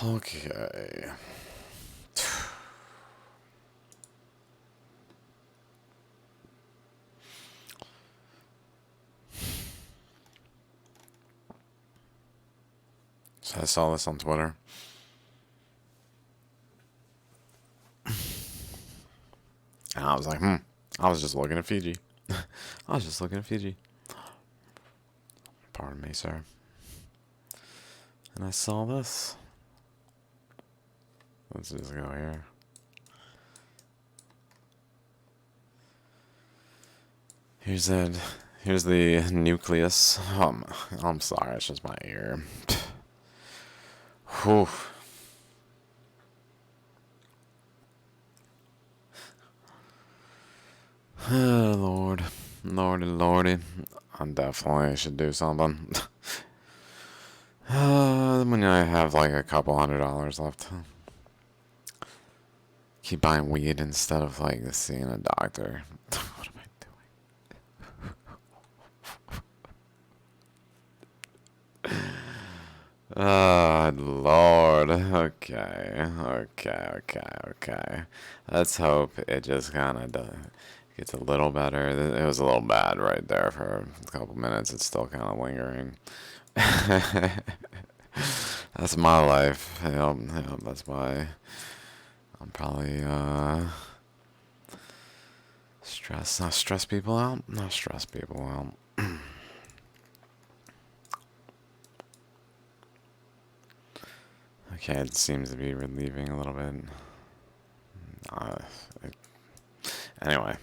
Okay. So I saw this on Twitter. And I was like, I was just looking at Fiji. I was just looking at Fiji. Pardon me, sir. And I saw this. Let's just go here. Here's that. Here's the nucleus. I'm sorry, it's just my ear. Whew. Oh, Lord. Lordy, lordy. I definitely should do something. When I have like a couple $100 left. Keep buying weed instead of like seeing a doctor. What am I doing? Oh, Lord. Okay. Let's hope it just kind of gets a little better. It was a little bad right there for a couple minutes. It's still kind of lingering. That's my life. That's why I'm probably not stress people out. Not stress people out. Okay, it seems to be relieving a little bit. Uh, it, anyway,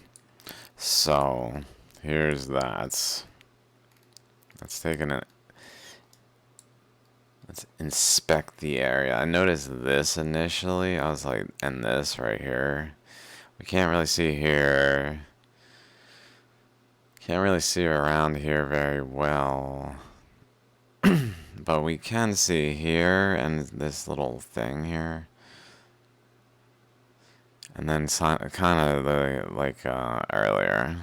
so here's that. Let's take an. Let's inspect the area. I noticed this initially. I was like, and this right here. We can't really see here. Can't really see around here very well. But we can see here and this little thing here. And then kind of like earlier.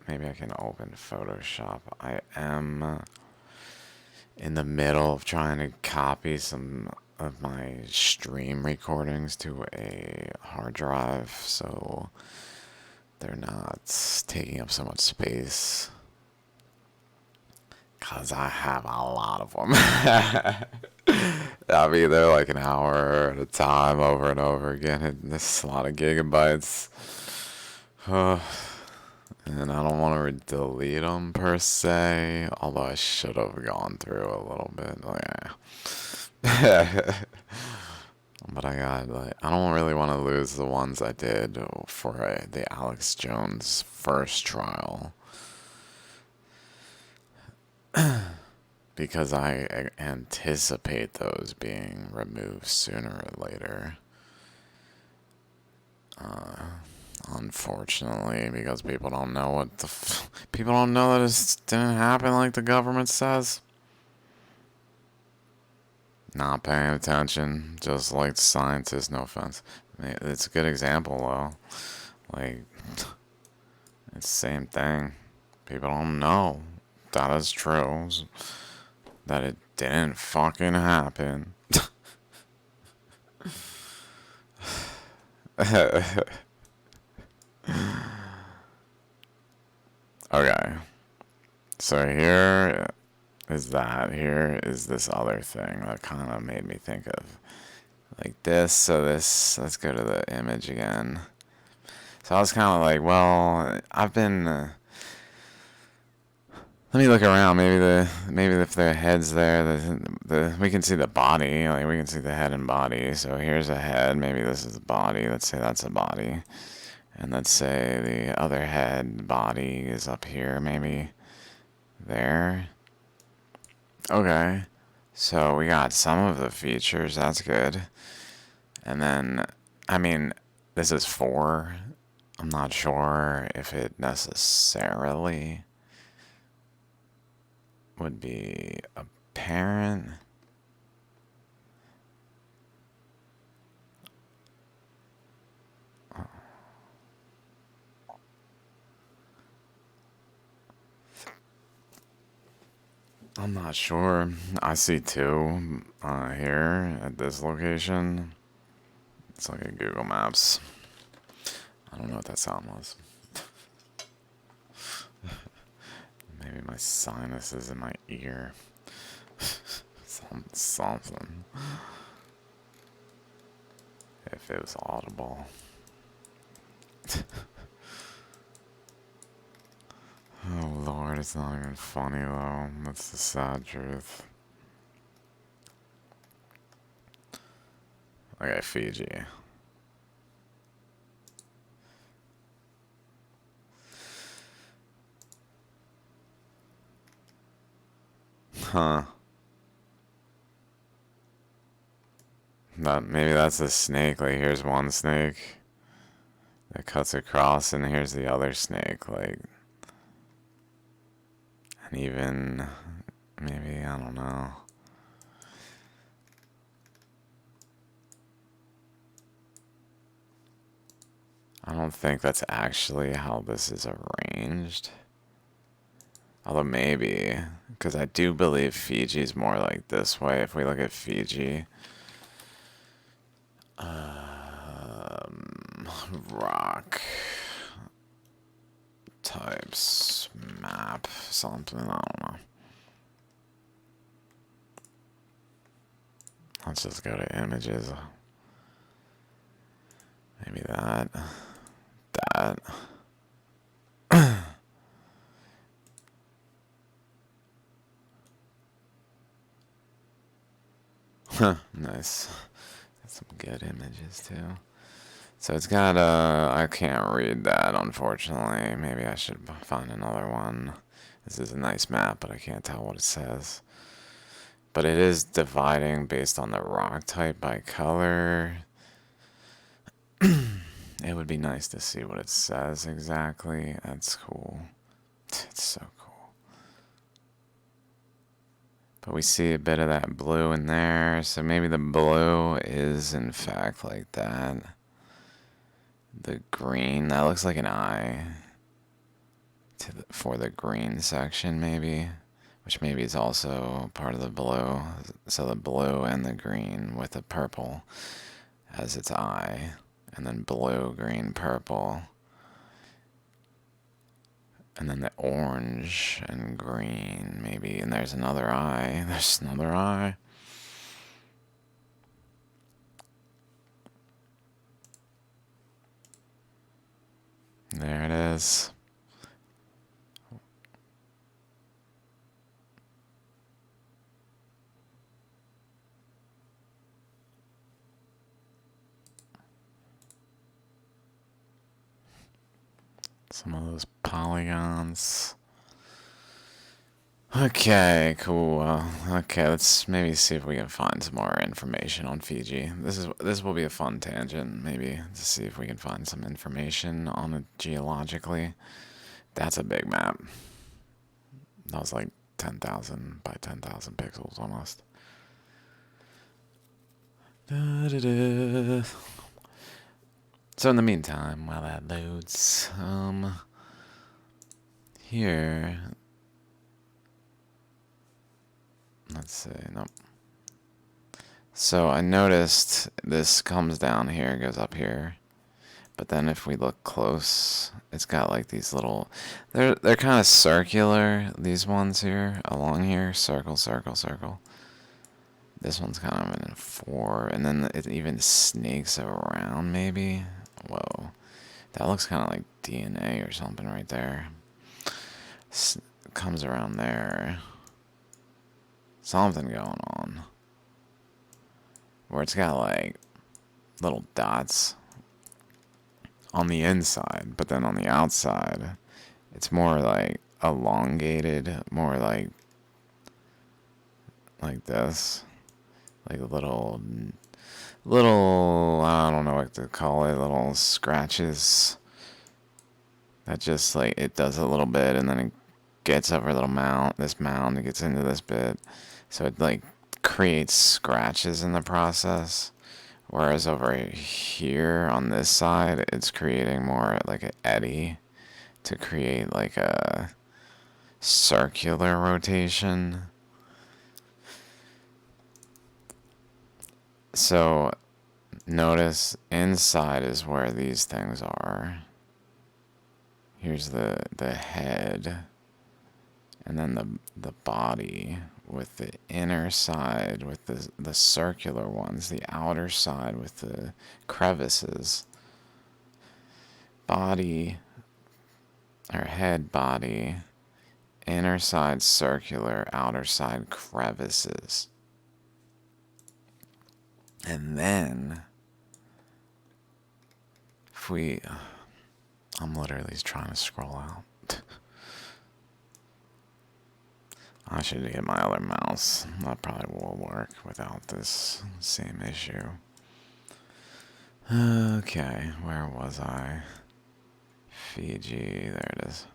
Maybe I can open Photoshop. I am in the middle of trying to copy some of my stream recordings to a hard drive so they're not taking up so much space. Because I have a lot of them. I'll be there like an hour at a time over and over again. And this is a lot of gigabytes. And I don't want to delete them per se, although I should have gone through a little bit. Like, but I don't really want to lose the ones I did for the Alex Jones first trial. Because I anticipate those being removed sooner or later. Unfortunately, because people don't know people don't know that it didn't happen like the government says. Not paying attention, just like scientists. No offense. It's a good example though. Like it's the same thing. People don't know that is true. That it didn't fucking happen. Okay. So here is that. Here is this other thing that kind of made me think of like this. So let's go to the image again. So I was kind of like, well, I've been. Let me look around. Maybe if the head's there, we can see the body. Like we can see the head and body. So here's a head. Maybe this is the body. Let's say that's a body. And let's say the other head body is up here, maybe there. Okay. So we got some of the features. That's good. And then, I mean, this is 4. I'm not sure if it necessarily would be apparent. I'm not sure. I see two here at this location. It's like a Google Maps. I don't know what that sound was. Maybe my sinus is in my ear. Something. If it was audible. Oh Lord, it's not even funny though. That's the sad truth. Okay, Fiji. Huh. Maybe that's a snake. Like, here's one snake that cuts across, and here's the other snake. Like, and even maybe, I don't know. I don't think that's actually how this is arranged. Although maybe, because I do believe Fiji's more like this way. If we look at Fiji, rock types, map, something, I don't know. Let's just go to images. Maybe that. Nice. Got some good images too. So it's got I can't read that unfortunately. Maybe I should find another one. This is a nice map, but I can't tell what it says. But it is dividing based on the rock type by color. It would be nice to see what it says exactly. That's cool. It's so cool. But we see a bit of that blue in there. So maybe the blue is in fact like that. The green, that looks like an eye for the green section maybe. Which maybe is also part of the blue. So the blue and the green with the purple as its eye. And then blue, green, purple. And then the orange and green, maybe. And there's another eye. There's another eye. There it is. Some of those polygons. Okay, cool. Okay, let's maybe see if we can find some more information on Fiji. This will be a fun tangent, maybe, to see if we can find some information on it geologically. That's a big map. That was like 10,000 by 10,000 pixels almost. So in the meantime, while that loads, here, let's see, nope. So I noticed this comes down here, goes up here, but then if we look close, it's got like these little, they're kind of circular, these ones here, along here, circle, circle, circle. This one's kind of in a 4, and then it even snakes around, maybe. Whoa. That looks kind of like DNA or something right there. Comes around there. Something going on. Where it's got like little dots on the inside, but then on the outside, it's more like elongated, more like this. Like little, I don't know what to call it, little scratches that just like, it does a little bit and then it gets over a little mound, it gets into this bit. So it like creates scratches in the process. Whereas over here on this side, it's creating more like an eddy to create like a circular rotation. So notice inside is where these things are. Here's the head, and then the body with the inner side with the circular ones, the outer side with the crevices. Body, or head, body, inner side circular, outer side crevices. And then, if we, I'm literally trying to scroll out. I should get my other mouse. That probably will work without this same issue. Okay, where was I? Fiji, there it is.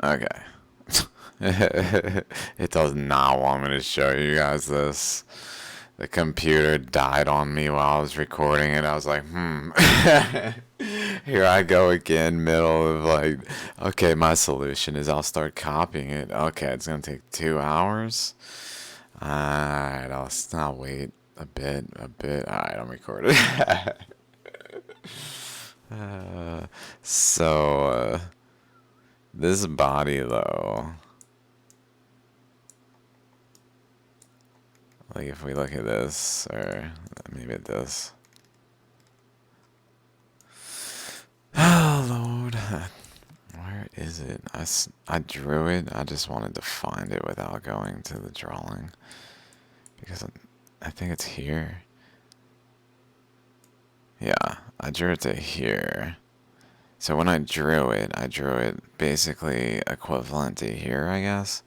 Okay. It does not want me to show you guys this. The computer died on me while I was recording it. I was like, Here I go again, middle of like, okay, my solution is I'll start copying it. Okay, it's gonna take 2 hours. Alright, I'll wait a bit. Alright, I'm recording. So, this body though, like if we look at this, or maybe at this. Oh Lord, where is it? I drew it, I just wanted to find it without going to the drawing, because I think it's here. Yeah, I drew it to here. So when I drew it basically equivalent to here, I guess.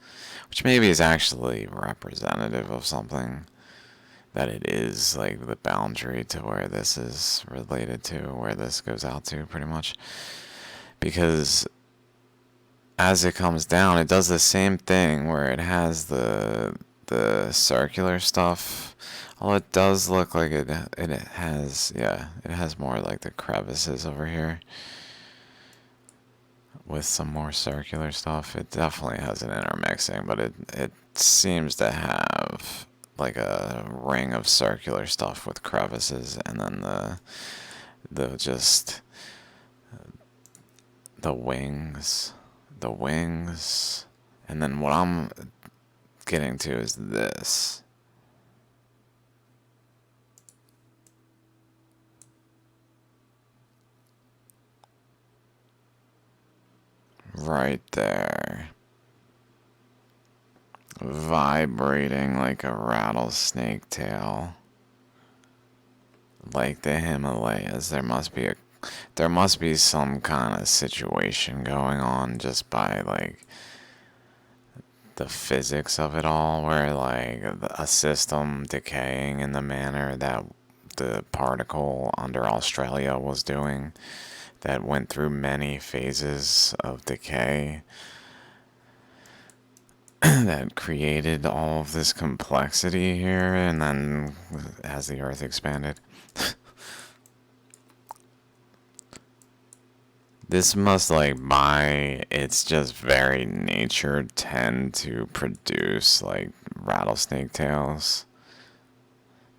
Which maybe is actually representative of something. That it is like the boundary to where this is related to, where this goes out to, pretty much. Because as it comes down, it does the same thing where it has the circular stuff. Well, it does look like it has, yeah, it has more like the crevices over here with some more circular stuff. It definitely has an intermixing, but it seems to have like a ring of circular stuff with crevices, and then the just the wings, and then what I'm getting to is this. Right there. Vibrating like a rattlesnake tail. Like the Himalayas, there must be some kind of situation going on just by like the physics of it all, where like a system decaying in the manner that the particle under Australia was doing, that went through many phases of decay, that created all of this complexity here, and then as the Earth expanded. This must, like, by its just very nature, tend to produce, like, rattlesnake tails.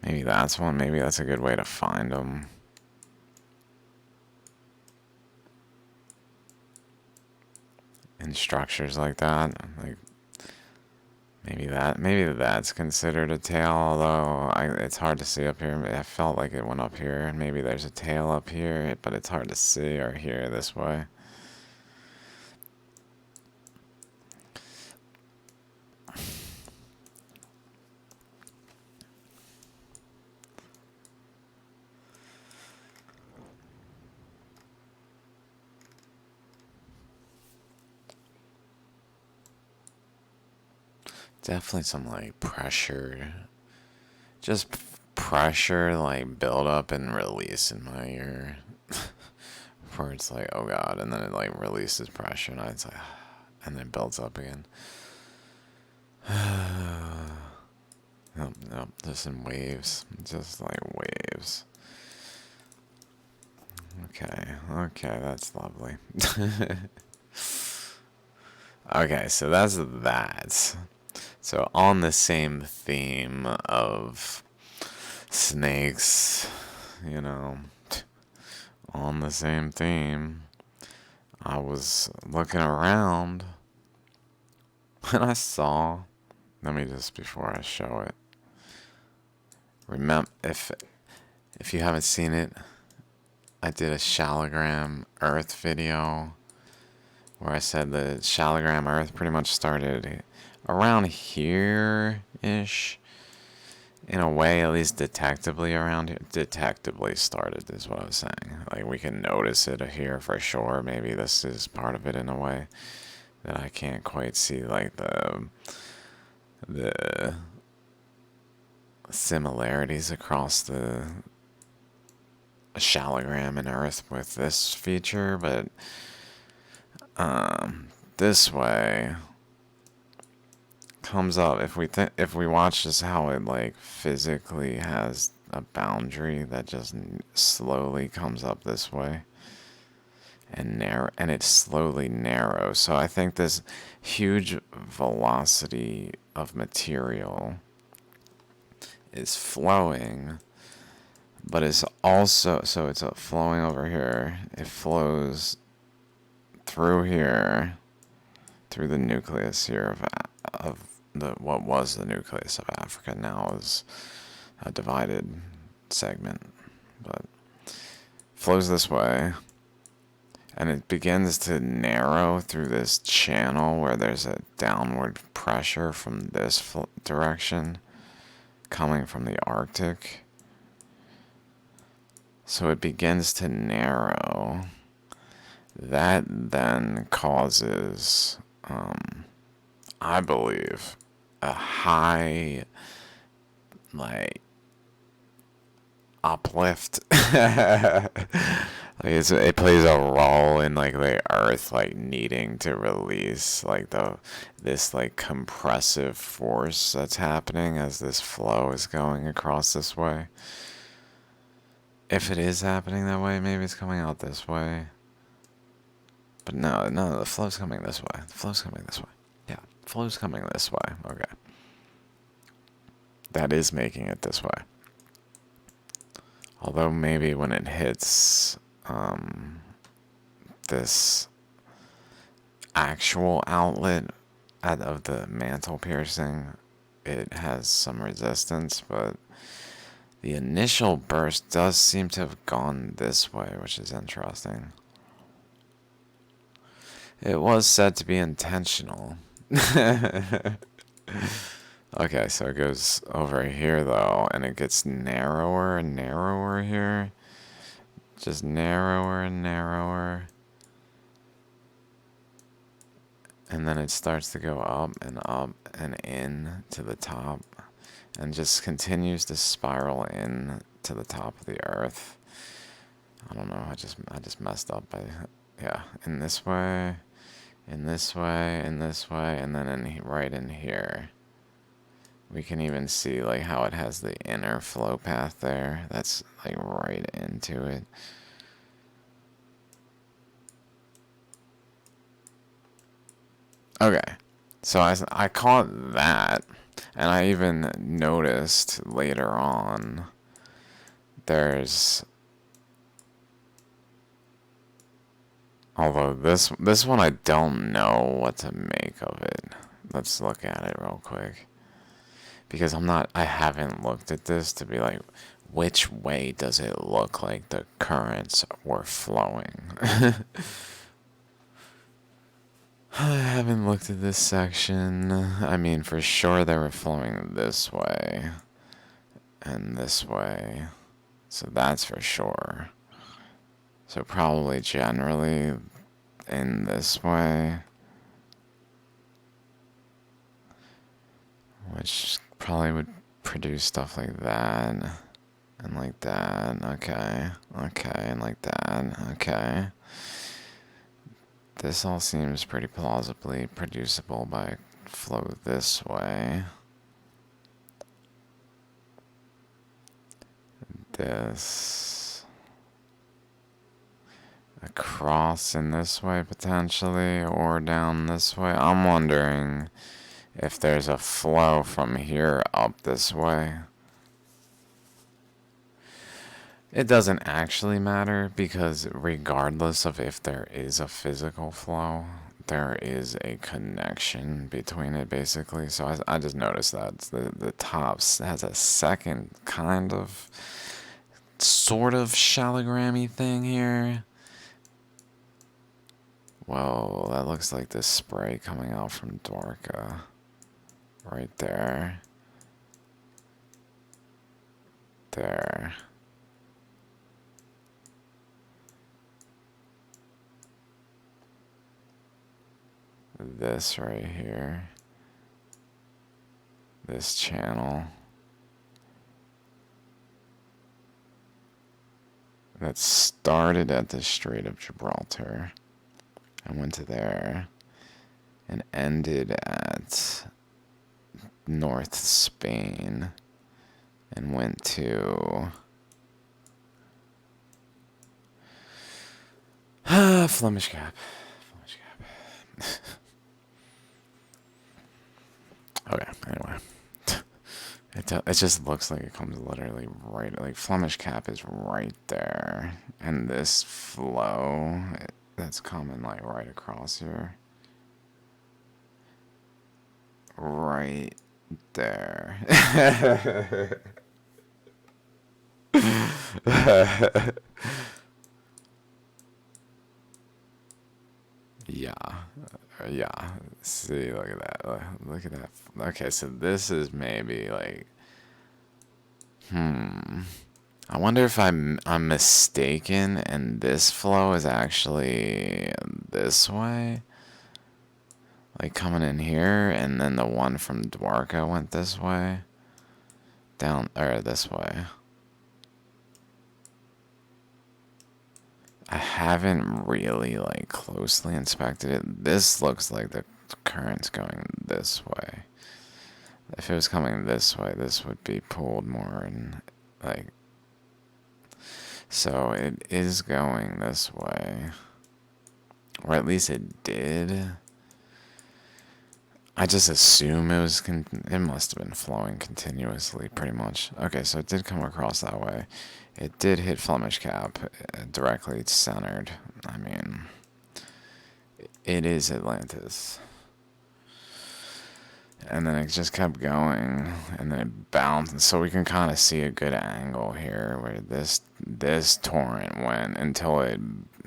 Maybe that's one. Maybe that's a good way to find them. In structures like that. Like, maybe that's considered a tail, although it's hard to see up here. I felt like it went up here, and maybe there's a tail up here, but it's hard to see or hear this way. Definitely some, like, pressure. Just pressure, like, build up and release in my ear. Where it's like, oh god, and then it, like, releases pressure, and it's like, and then builds up again. Nope, just in waves. Just, like, waves. Okay, that's lovely. Okay, so that's that. So on the same theme of snakes, you know, on the same theme. I was looking around and I saw, let me just, before I show it, remember, if you haven't seen it, I did a Shalogram Earth video where I said the Shalogram Earth pretty much started around here-ish. In a way, at least detectably around here. Detectably started is what I was saying. Like, we can notice it here for sure. Maybe this is part of it in a way that I can't quite see, like the similarities across the Shalogram and Earth with this feature, but this way comes up if we watch just how it like physically has a boundary that just slowly comes up this way and it slowly narrows. So I think this huge velocity of material is flowing, but it's also, so it's flowing over here. It flows through here, through the nucleus here of what was the nucleus of Africa. Now is a divided segment, but flows this way, and it begins to narrow through this channel where there's a downward pressure from this direction coming from the Arctic. So it begins to narrow. That then causes, I believe, a high, like, uplift. Like it plays a role in like the Earth like needing to release like this like compressive force that's happening as this flow is going across this way. If it is happening that way, maybe it's coming out this way. But no, the flow's coming this way. The flow's coming this way. Yeah, flow's coming this way. Okay. That is making it this way. Although maybe when it hits this actual outlet of the mantle piercing, it has some resistance, but the initial burst does seem to have gone this way, which is interesting. It was said to be intentional. Okay, so it goes over here though, and it gets narrower and narrower here. Just narrower and narrower. And then it starts to go up and in to the top. And just continues to spiral in to the top of the Earth. I don't know, I just messed up by, yeah, in this way, in this way, in this way, and then right in here. We can even see like how it has the inner flow path there. That's like right into it. Okay, so I caught that, and I even noticed later on there's, although this one I don't know what to make of it. Let's look at it real quick. Because I haven't looked at this to be like, which way does it look like the currents were flowing? I haven't looked at this section. I mean, for sure they were flowing this way and this way. So that's for sure. So probably generally in this way. Which probably would produce stuff like that. And like that. Okay. Okay. And like that. Okay. This all seems pretty plausibly producible by flow this way. This across in this way potentially, or down this way. I'm wondering if there's a flow from here up this way. It doesn't actually matter because regardless of if there is a physical flow, there is a connection between it basically. So I just noticed that the tops has a second kind of sort of shallogrammy thing here. Well, that looks like this spray coming out from Dwarka right there. There. This right here. This channel. That started at the Strait of Gibraltar and went to there and ended at North Spain and went to Flemish Cap. Flemish Cap. Okay, anyway. It just looks like it comes literally right, like Flemish Cap is right there, and this flow that's coming like right across here, right there. Yeah, yeah. See, look at that. Look at that. Okay, so this is maybe like, I wonder if I'm mistaken and this flow is actually this way, like coming in here, and then the one from Dwarka went this way, down or this way. I haven't really like closely inspected it. This looks like the current's going this way. If it was coming this way, this would be pulled more and like, so it is going this way. Or at least it did. I just assume it was, it must have been flowing continuously pretty much. Okay, so it did come across that way. It did hit Flemish Cap, directly centered. I mean, it is Atlantis. And then it just kept going, and then it bounced, so we can kind of see a good angle here where this torrent went until it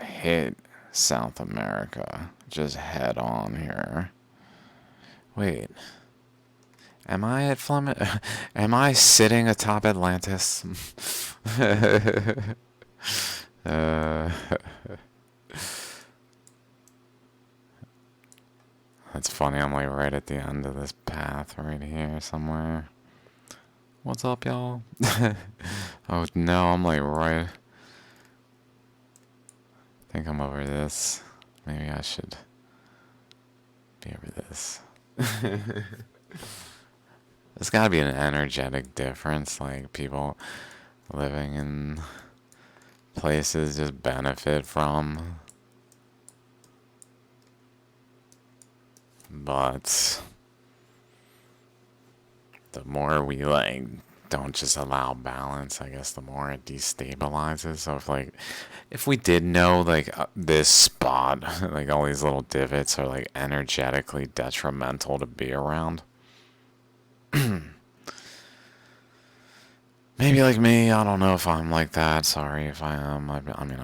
hit South America, just head on here. Wait, am I at Flemish? Am I sitting atop Atlantis? uh, That's funny, I'm like right at the end of this path right here somewhere. What's up, y'all? Oh no, I'm like right. I think I'm over this. Maybe I should be over this. There's gotta be an energetic difference, like people living in places just benefit from. But the more we like don't just allow balance, I guess the more it destabilizes. So if we did know like this spot, like all these little divots are like energetically detrimental to be around. Maybe like me, I don't know if I'm like that. Sorry if I am. I mean,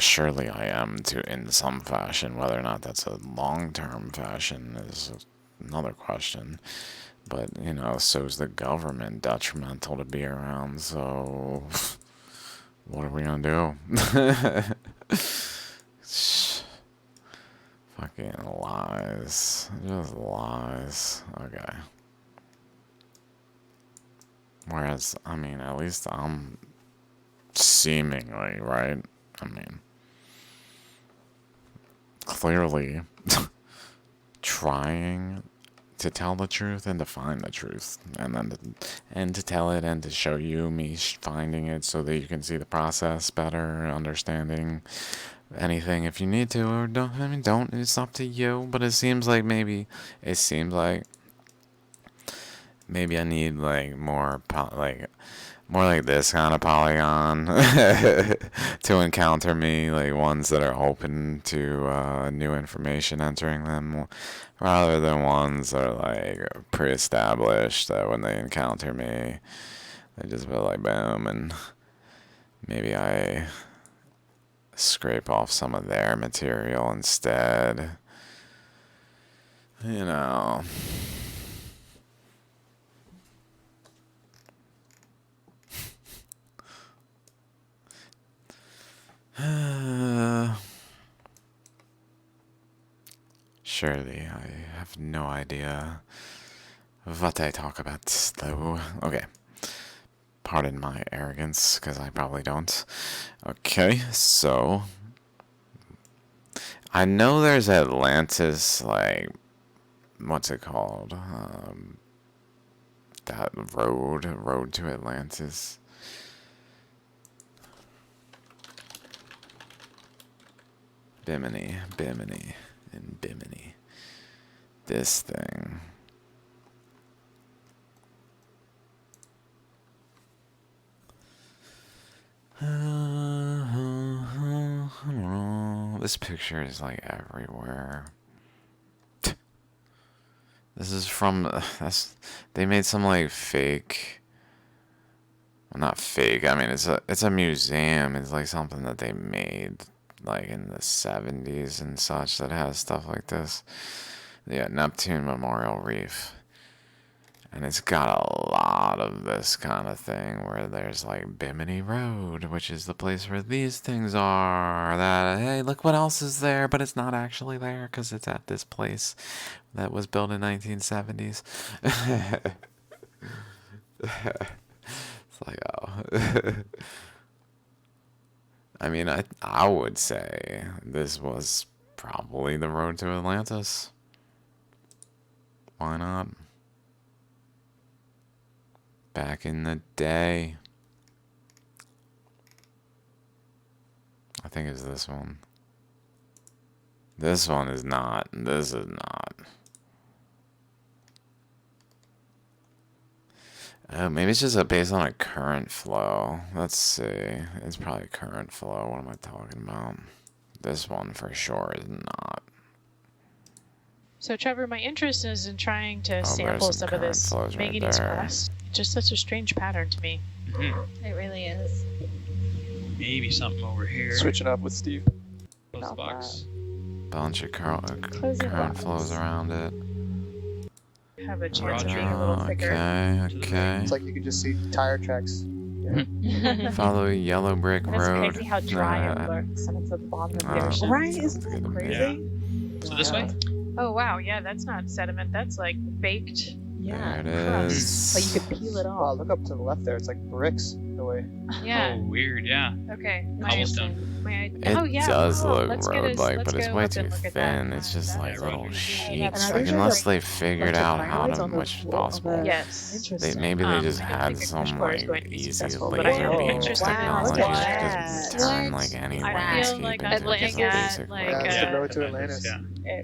surely I am in some fashion. Whether or not that's a long-term fashion is another question. But, so's the government detrimental to be around, so what are we gonna do? Fucking lies. Just lies. Okay. Whereas, I mean, at least I'm seemingly, right? I mean, clearly trying to tell the truth and to find the truth, and then to tell it and to show you me finding it so that you can see the process better, understanding anything if you need to, or don't. I mean, don't. It's up to you. But it seems like Maybe I need like more more like this kind of polygon to encounter me, like ones that are open to new information entering them, rather than ones that are like pre-established that when they encounter me, they just go like boom, and maybe I scrape off some of their material instead. You know. Surely I have no idea what I talk about, though. Okay. Pardon my arrogance, because I probably don't. Okay, so I know there's Atlantis, like, what's it called? That road to Atlantis. Bimini, and Bimini. This thing. This picture is like everywhere. This is from they made some like fake, well, not fake. I mean, it's a museum. It's like something that they made like in the 70s and such that has stuff like this. Yeah, Neptune Memorial Reef. And it's got a lot of this kind of thing where there's like Bimini Road, which is the place where these things are. That, hey, look what else is there, but it's not actually there because it's at this place that was built in 1970s. It's like, oh. I mean, I would say this was probably the road to Atlantis. Why not? Back in the day. I think it's this one. This one is not. This is not. Oh, maybe it's just based on a current flow. Let's see. It's probably current flow. What am I talking about? This one for sure is not. So, Trevor, my interest is in trying to sample some of this manganese crust. Just such a strange pattern to me. It really is. Maybe something over here. Switching up with Steve. Close the box. Bunch of current flows around it. Have a chance of being a little thicker. Okay. It's like you can just see tire tracks. Follow Yellow Brick That's Road. crazy how dry it looks, and it's at the bottom of the ocean. Right? Isn't that crazy? So this way? Oh wow, yeah, that's not sediment. That's like baked. Yeah. There it is. Like you could peel it Wow, off. look up to the left there. It's like bricks in a way. Yeah. Oh, weird, yeah. Okay. Cobblestone. Oh It yeah. does wow, look let's get us- road-like, let's but it's go way up too and look at thin. that. It's just That like is little like- sheets. And Like, there's unless like they a figured bunch of out how highlights to, on the which is wall of possible. the- Yes. Interesting. Maybe they just I don't had think a some crash car is like going to be easy successful, but I laser am beam interested in technology this. that could turn like any I feel like I'm landscape looking into just a at basic like Yeah, it's the road. road to Atlantis. Yeah.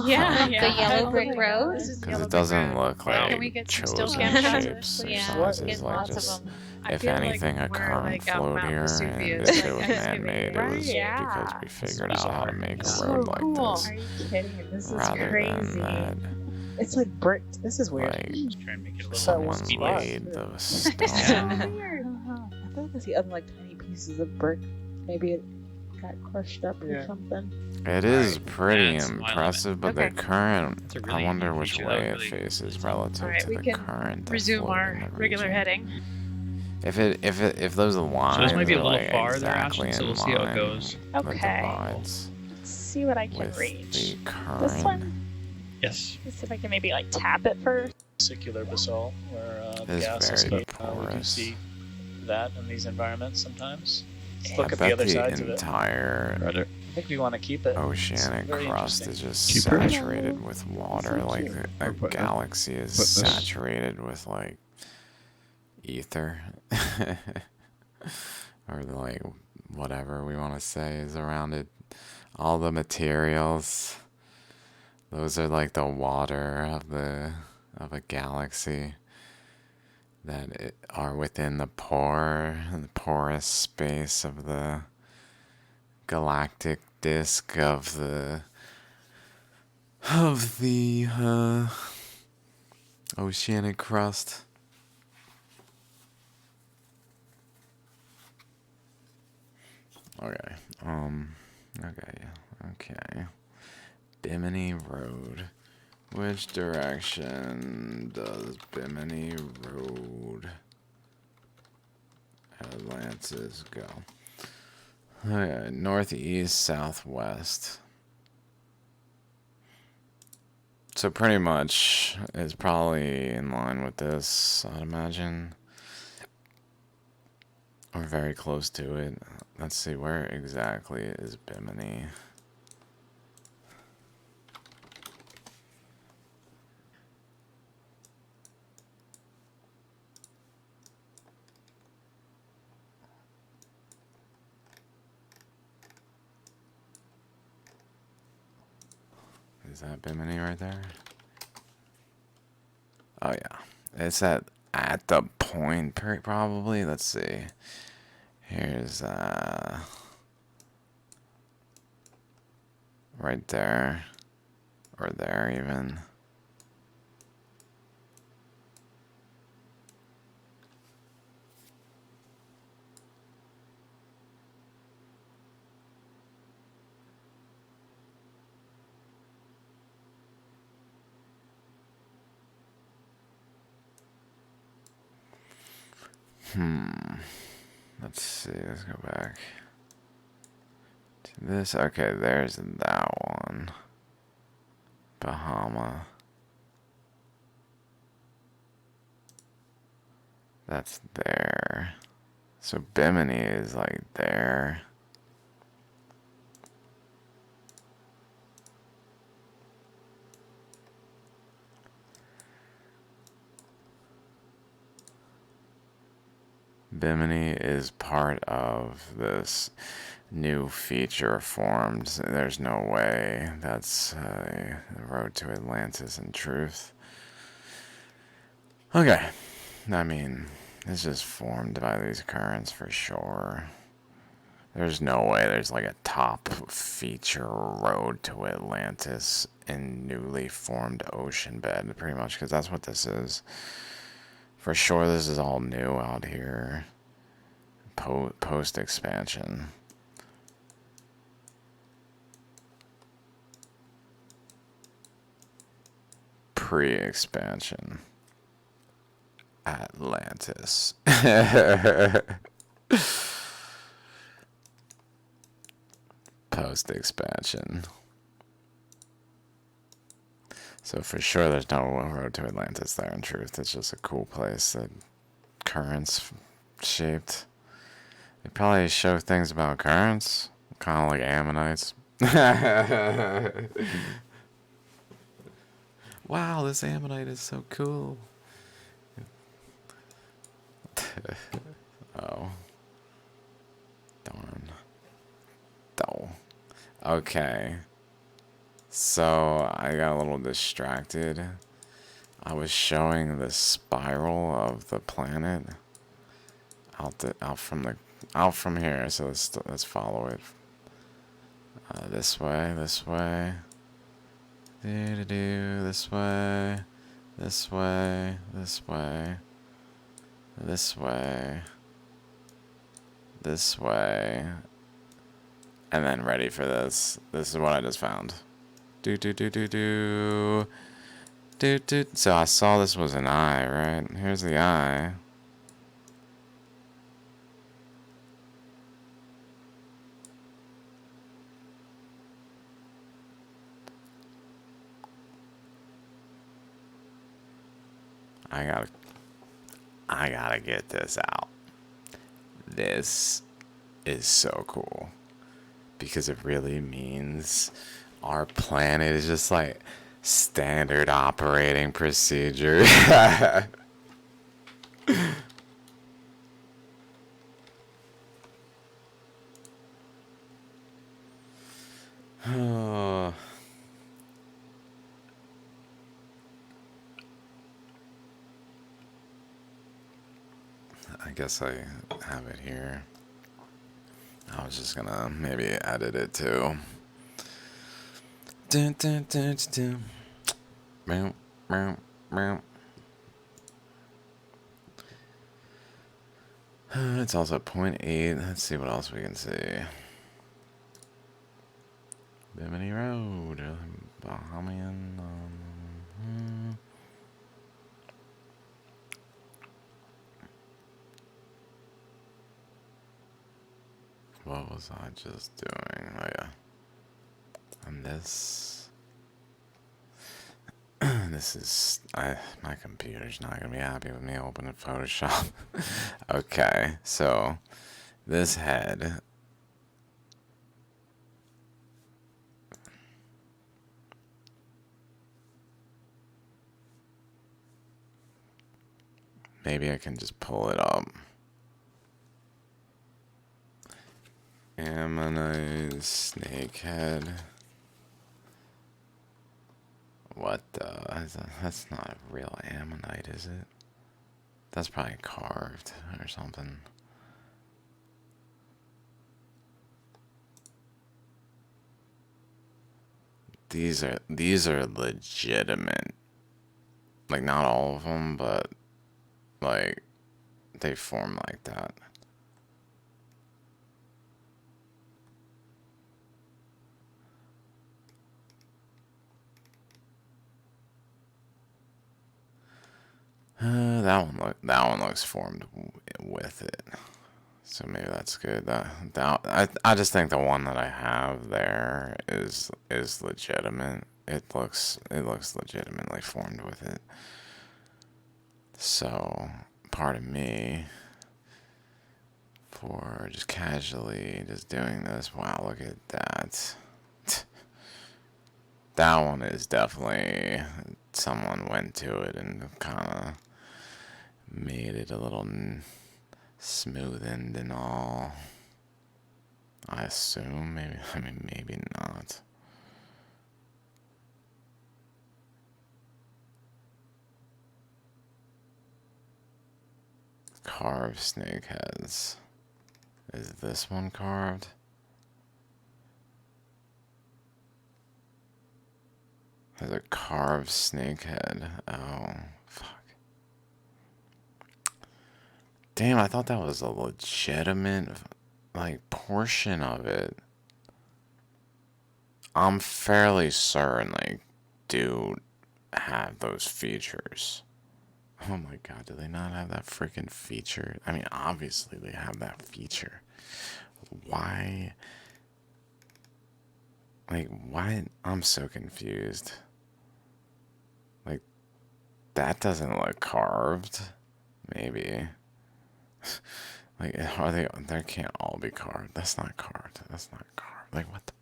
yeah, The yeah. yellow brick road? This is Because Yellow it Brick doesn't Road. look Wow. like Can we get some still chosen cam shots? shapes or Yeah, sizes. get Like lots just, of them. I if feel like anything, a we're, current like, out flowed Mount here, and Vesuvius, if like, it was that's man-made, it right, was yeah. because we figured out bizarre. how to make a So road like cool. this, Are you kidding? This is rather crazy. than that, It's like brick. This is weird. like, Just trying to make it a little someone speedy. laid those So stone. weird. I thought I see other like tiny pieces of brick. Maybe it got crushed up or Yeah. something. It is Alright, pretty that's my impressive, but Okay. the current, That's a I really wonder neat which feature. way That it was really faces cool. relative Alright, to we the can current that resume flowed our in the regular region. heading. If those lines might be a are little like far there, exactly Ashton, so in we'll see how it line, goes. the Okay. divides Let's see what I can with reach. the This current one? Yes. Let's see if I can maybe like tap it first. Circular basalt, where the is gas very escape. We do porous. see that in these environments sometimes. Let's I look at the bet other the sides of it. entire I think we want to keep it. oceanic very crust interesting. is just Cheaper? saturated with water. So Like cute. a Put that- galaxy is put this- saturated with like ether, or like whatever we want to say is around it. All the materials, those are like the water of a galaxy. that are within the porous space of the galactic disk of the oceanic crust. Okay. Okay. Bimini Road. Which direction does Bimini Road Atlantis go? Okay, northeast, southwest. So pretty much it's probably in line with this, I'd imagine. Or very close to it. Let's see, where exactly is Bimini? Is that Bimini right there? Oh yeah, it's at the point probably. Let's see. Here's right there, or there even. Let's see, let's go back to this. Okay, there's that one. Bahama. That's there. So Bimini is like there. Bimini is part of this new feature formed. There's no way that's the road to Atlantis in truth. Okay. I mean, it's just formed by these currents for sure. There's no way there's like a top feature road to Atlantis in newly formed ocean bed, pretty much, because that's what this is. For sure, this is all new out here. Post-expansion. Pre-expansion. Atlantis. Post-expansion. So for sure there's no road to Atlantis there in truth. It's just a cool place that currents shaped. They probably show things about currents, kind of like ammonites. Wow, this ammonite is so cool. Oh. Darn. Oh. Okay. So I got a little distracted. I was showing the spiral of the planet out from here. So let's follow it. This way, this way. This way, this way, this way, this way, this way, and then ready for this. This is what I just found. So I saw this was an eye, right? Here's the eye. I gotta get this out. This is so cool. Because it really means our planet is just like standard operating procedure. Oh. guess I have it here. I was just gonna maybe edit it too. Dun, dun, dun, dun, dun. Meow, meow, meow. It's also 0.8. Let's see what else we can see. Bimini Road, Bahamian. What was I just doing? Oh yeah. And this. This is. My computer's not gonna be happy with me opening Photoshop. Okay, so this head. Maybe I can just pull it up. Ammonite snakehead. What the? That's not a real ammonite, is it? That's probably carved or something. These are legitimate. Like, not all of them, but like they form like that. That one looks formed with it, so maybe that's good. I just think the one that I have there is legitimate. It looks legitimately formed with it. So pardon me for just casually just doing this. Wow, look at that. That one is definitely someone went to it and kind of made it a little smoothened and all. I assume, maybe, I mean, maybe not. Carved snake heads. Is this one carved? There's a carved snake head. Oh, fuck. Damn, I thought that was a legitimate, like, portion of it. I'm fairly certain, like, do have those features. Oh my god, do they not have that freaking feature? I mean, obviously they have that feature. Why? Like, why? I'm so confused. Like, that doesn't look carved. Maybe. Like, are they? They can't all be carved. That's not carved. That's not carved. Like, what the?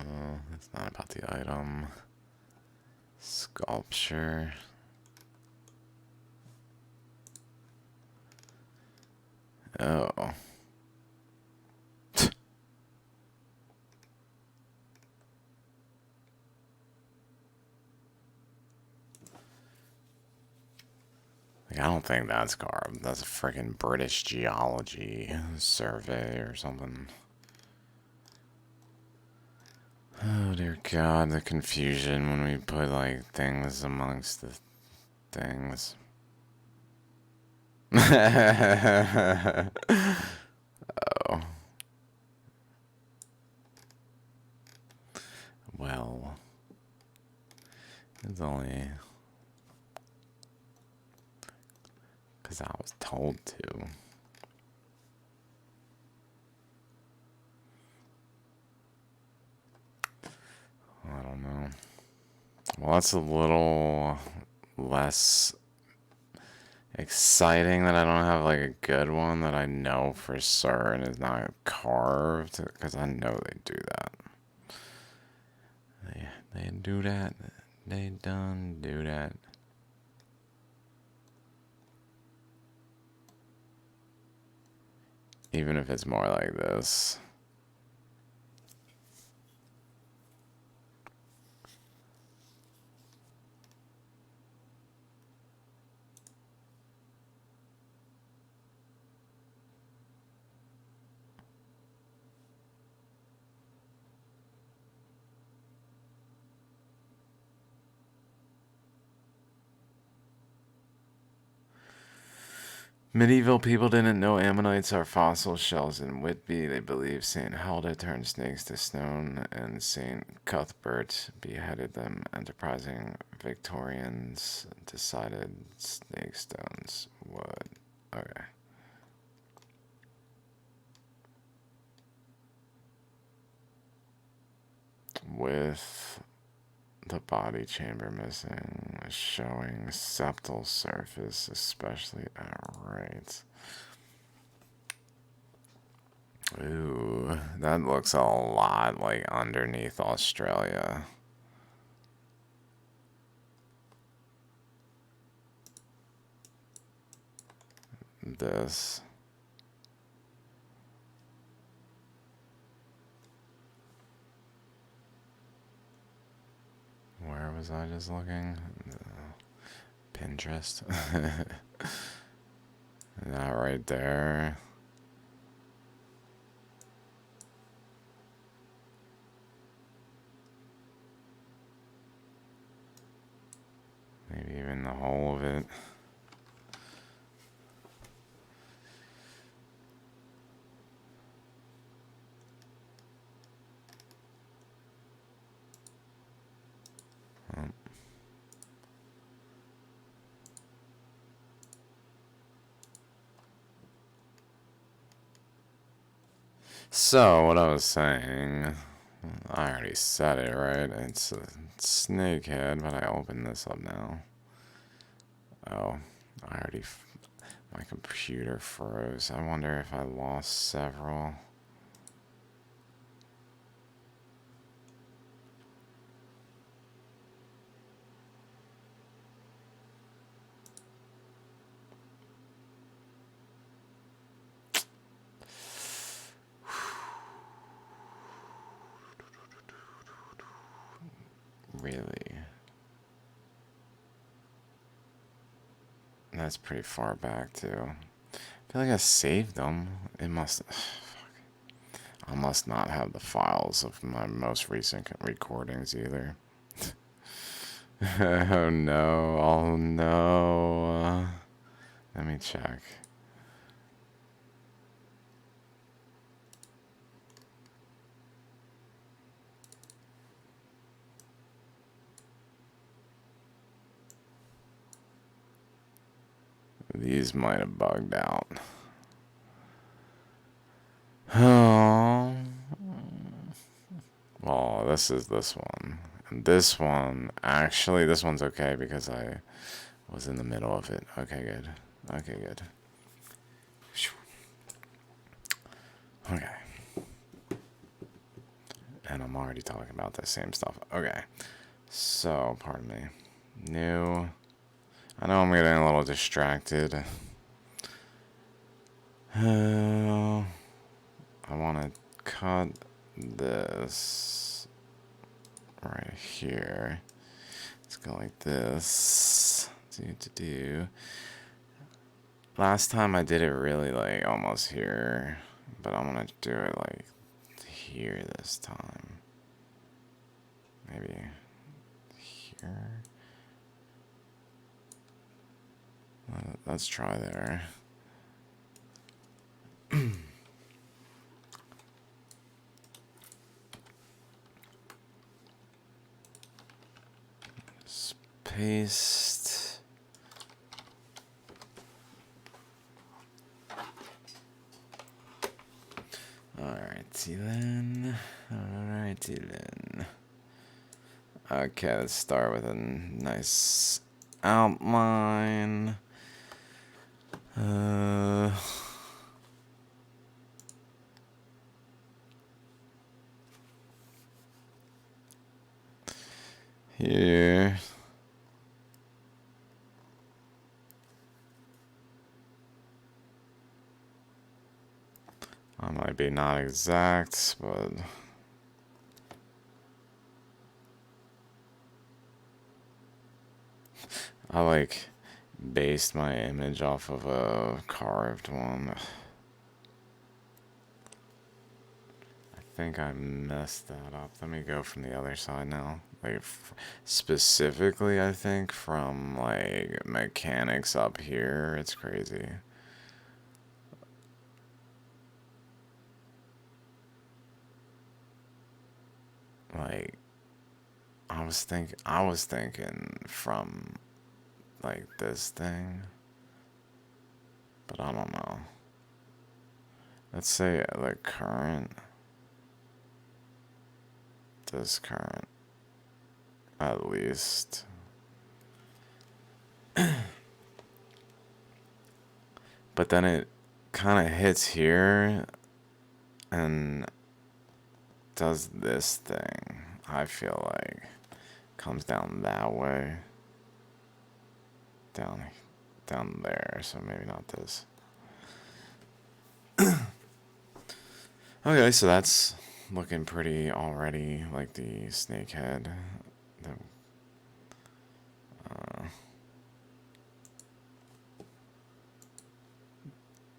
Oh, it's not about the item. Sculpture. Oh. Like, I don't think that's carved. That's a freaking British Geology survey or something. Oh dear god, the confusion when we put like things amongst the things. Oh. Well. It's only because I was told to. I don't know. Well, that's a little less exciting that I don't have like a good one that I know for certain is not carved, because I know they do that. They do that. They done do that. Even if it's more like this. Medieval people didn't know ammonites are fossil shells in Whitby. They believed St. Helda turned snakes to stone and St. Cuthbert beheaded them. Enterprising Victorians decided snake stones would. Okay. With the body chamber missing, showing septal surface, especially at right. Ooh, that looks a lot like underneath Australia. This. Where was I just looking? Pinterest. That right there. Maybe even the whole of it. So, what I was saying, I already said it, right? It's a snake head, but I opened this up now. Oh, my computer froze. I wonder if I lost several. Really? That's pretty far back, too. I feel like I saved them. It must... Fuck. I must not have the files of my most recent recordings, either. Oh, no. Oh, no. Let me check. These might have bugged out. Oh. Well, this is this one. And this one, actually, this one's okay because I was in the middle of it. Okay, good. Okay, good. Okay. And I'm already talking about the same stuff. Okay. So, pardon me. New. I know I'm getting a little distracted. I want to cut this right here. Let's go like this. Last time I did it really like almost here, but I'm gonna do it like here this time. Maybe here. Let's try there. Just paste. Alrighty then. Alrighty then. Okay, let's start with a nice outline. Here. I might be not exact, but I like based my image off of a carved one. I think I messed that up. Let me go from the other side now. Like specifically, I think from like mechanics up here, it's crazy. like, I was thinking from, like, this thing. But I don't know. Let's say the current. This current. At least. But then it kind of hits here and does this thing. I feel like comes down that way. Down there, so maybe not this. Okay, so that's looking pretty already, like the snake head.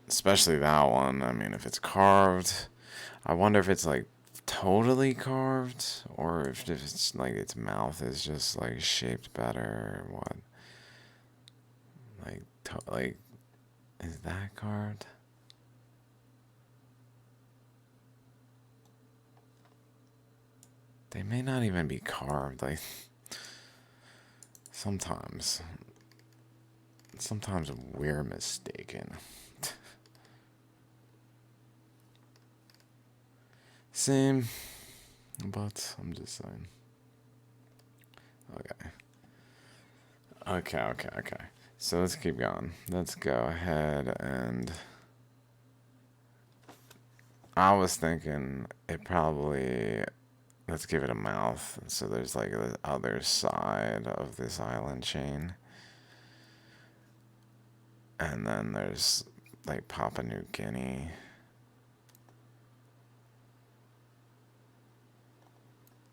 Especially that one. I mean, if it's carved, I wonder if it's like totally carved, or if it's like its mouth is just like shaped better, or what. Like, is that carved? They may not even be carved. Like, sometimes we're mistaken. Same, but I'm just saying. Okay. So let's keep going. Let's go ahead and... I was thinking it probably... Let's give it a mouth. So there's like the other side of this island chain. And then there's like Papua New Guinea.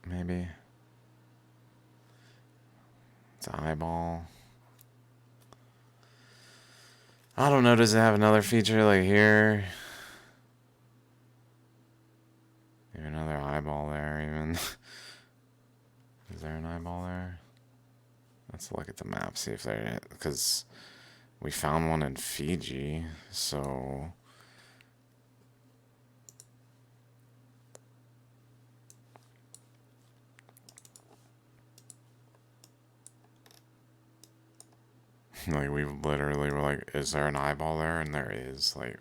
Maybe. It's an eyeball. I don't know, does it have another feature like here? Maybe another eyeball there even. Is there an eyeball there? Let's look at the map, see if there, because we found one in Fiji, so... Like, we literally were like, is there an eyeball there? And there is, like...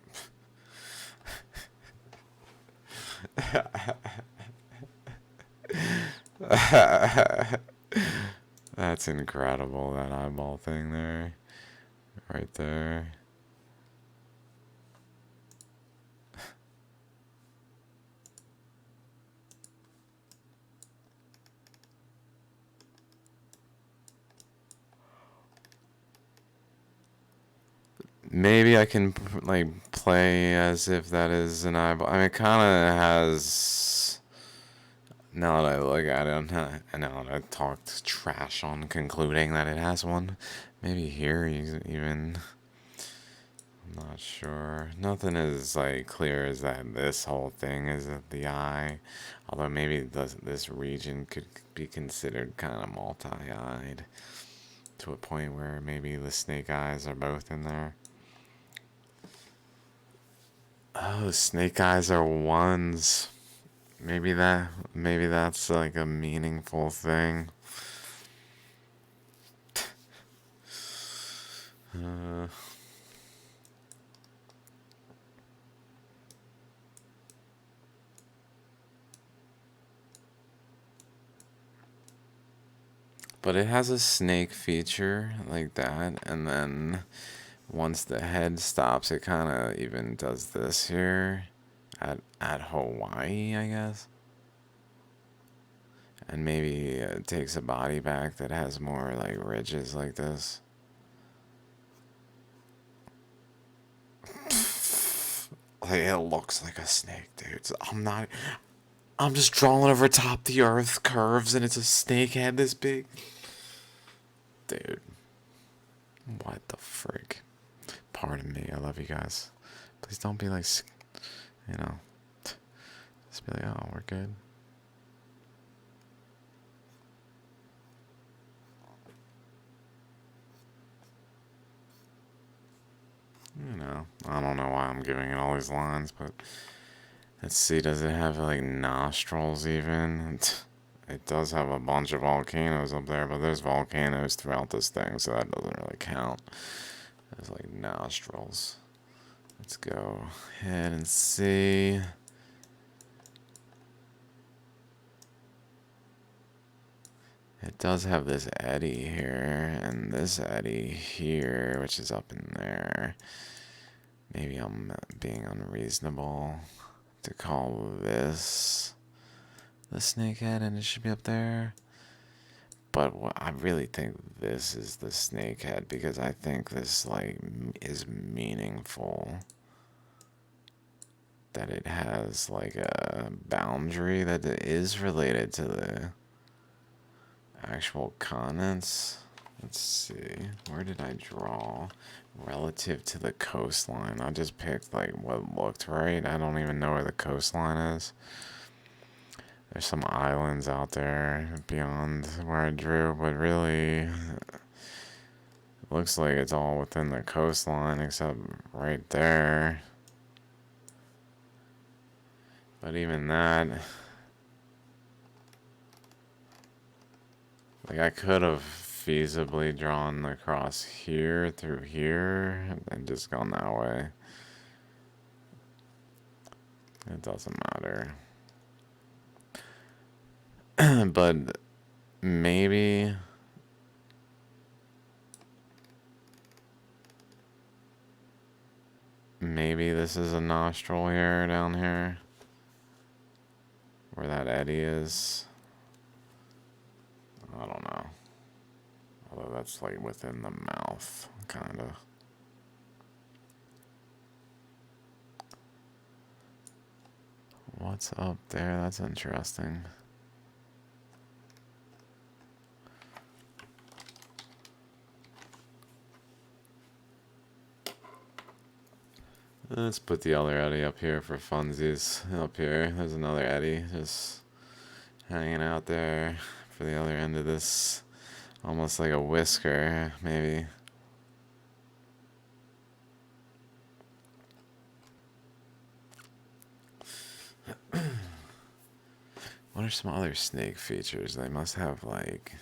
That's incredible, that eyeball thing there. Right there. Maybe I can like play as if that is an eyeball. I mean, it kind of has. Now that I look at it, and now that I talked trash on concluding that it has one, maybe here even. I'm not sure. Nothing is like clear as that this whole thing is the eye. Although maybe this region could be considered kind of multi-eyed to a point where maybe the snake eyes are both in there. Oh, snake eyes are ones. Maybe that's like a meaningful thing. But it has a snake feature like that, and then once the head stops, it kind of even does this here at Hawaii, I guess. And maybe it takes a body back that has more like ridges like this. Like, it looks like a snake, dude. So I'm just drawing over top the earth curves and it's a snake head this big. Dude. What the frick? Pardon me, I love you guys. Please don't be like, you know, just be like, oh, we're good. You know, I don't know why I'm giving it all these lines, but let's see, does it have like nostrils even? It does have a bunch of volcanoes up there, but there's volcanoes throughout this thing, so that doesn't really count. There's like nostrils. Let's go ahead and see. It does have this eddy here, and this eddy here, which is up in there. Maybe I'm being unreasonable to call this the snakehead, and it should be up there. But I really think this is the snakehead, because I think this like is meaningful. That it has like a boundary that is related to the actual continents. Let's see, where did I draw relative to the coastline? I just picked like what looked right. I don't even know where the coastline is. There's some islands out there beyond where I drew, but really it looks like it's all within the coastline except right there. But even that, like I could have feasibly drawn across here through here and just gone that way. It doesn't matter. But maybe this is a nostril here, down here, where that eddy is. I don't know. Although that's like within the mouth, kind of. What's up there? That's interesting. Let's put the other eddy up here for funsies. Up here, there's another eddy just hanging out there for the other end of this. Almost like a whisker, maybe. What are some other snake features? They must have like...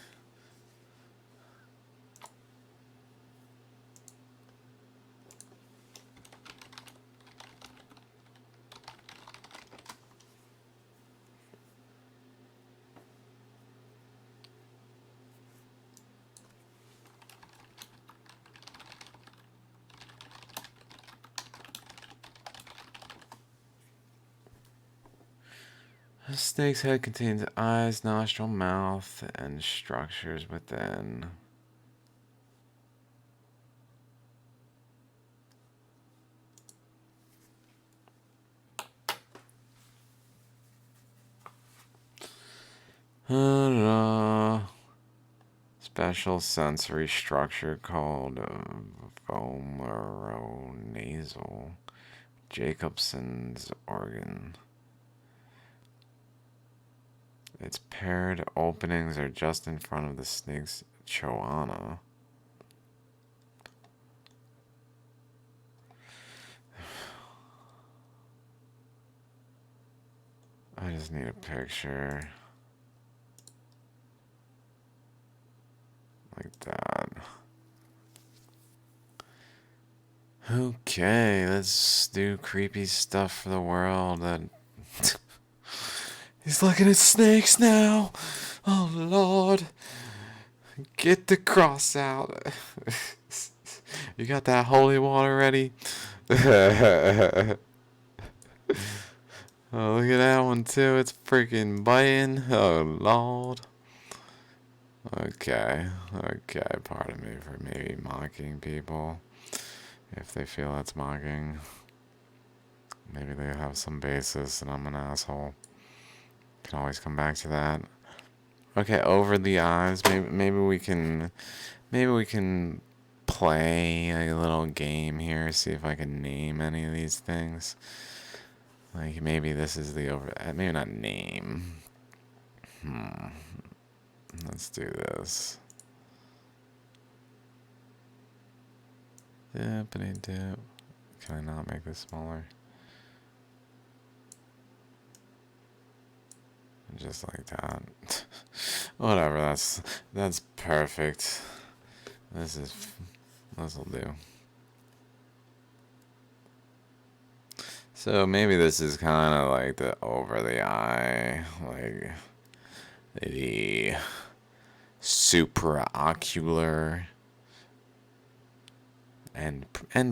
A snake's head contains eyes, nostril, mouth, and structures within. Special sensory structure called vomeronasal Jacobson's organ. Its paired openings are just in front of the snake's choana. I just need a picture. Like that. Okay, let's do creepy stuff for the world. That he's looking at snakes now. Oh Lord, get the cross out. You got that holy water ready? Oh, look at that one too. It's freaking biting. Oh Lord. Okay, pardon me for maybe mocking people, if they feel that's mocking. Maybe they have some basis and I'm an asshole. Can always come back to that. Okay, over the eyes, maybe we can play a little game here, see if I can name any of these things. Like maybe this is the maybe not name. Let's do this. Can I not make this smaller? Just like that. Whatever, that's perfect. This'll do. So maybe this is kind of like the over the eye, like the supraocular and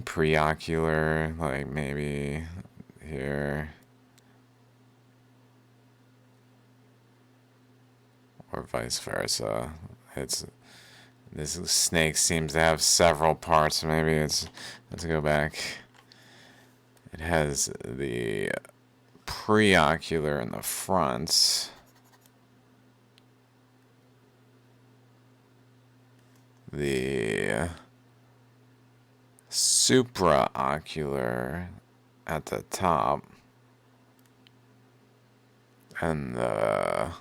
preocular, like maybe here. Or vice versa. This snake seems to have several parts. Maybe let's go back. It has the preocular in the front. The supraocular at the top. And the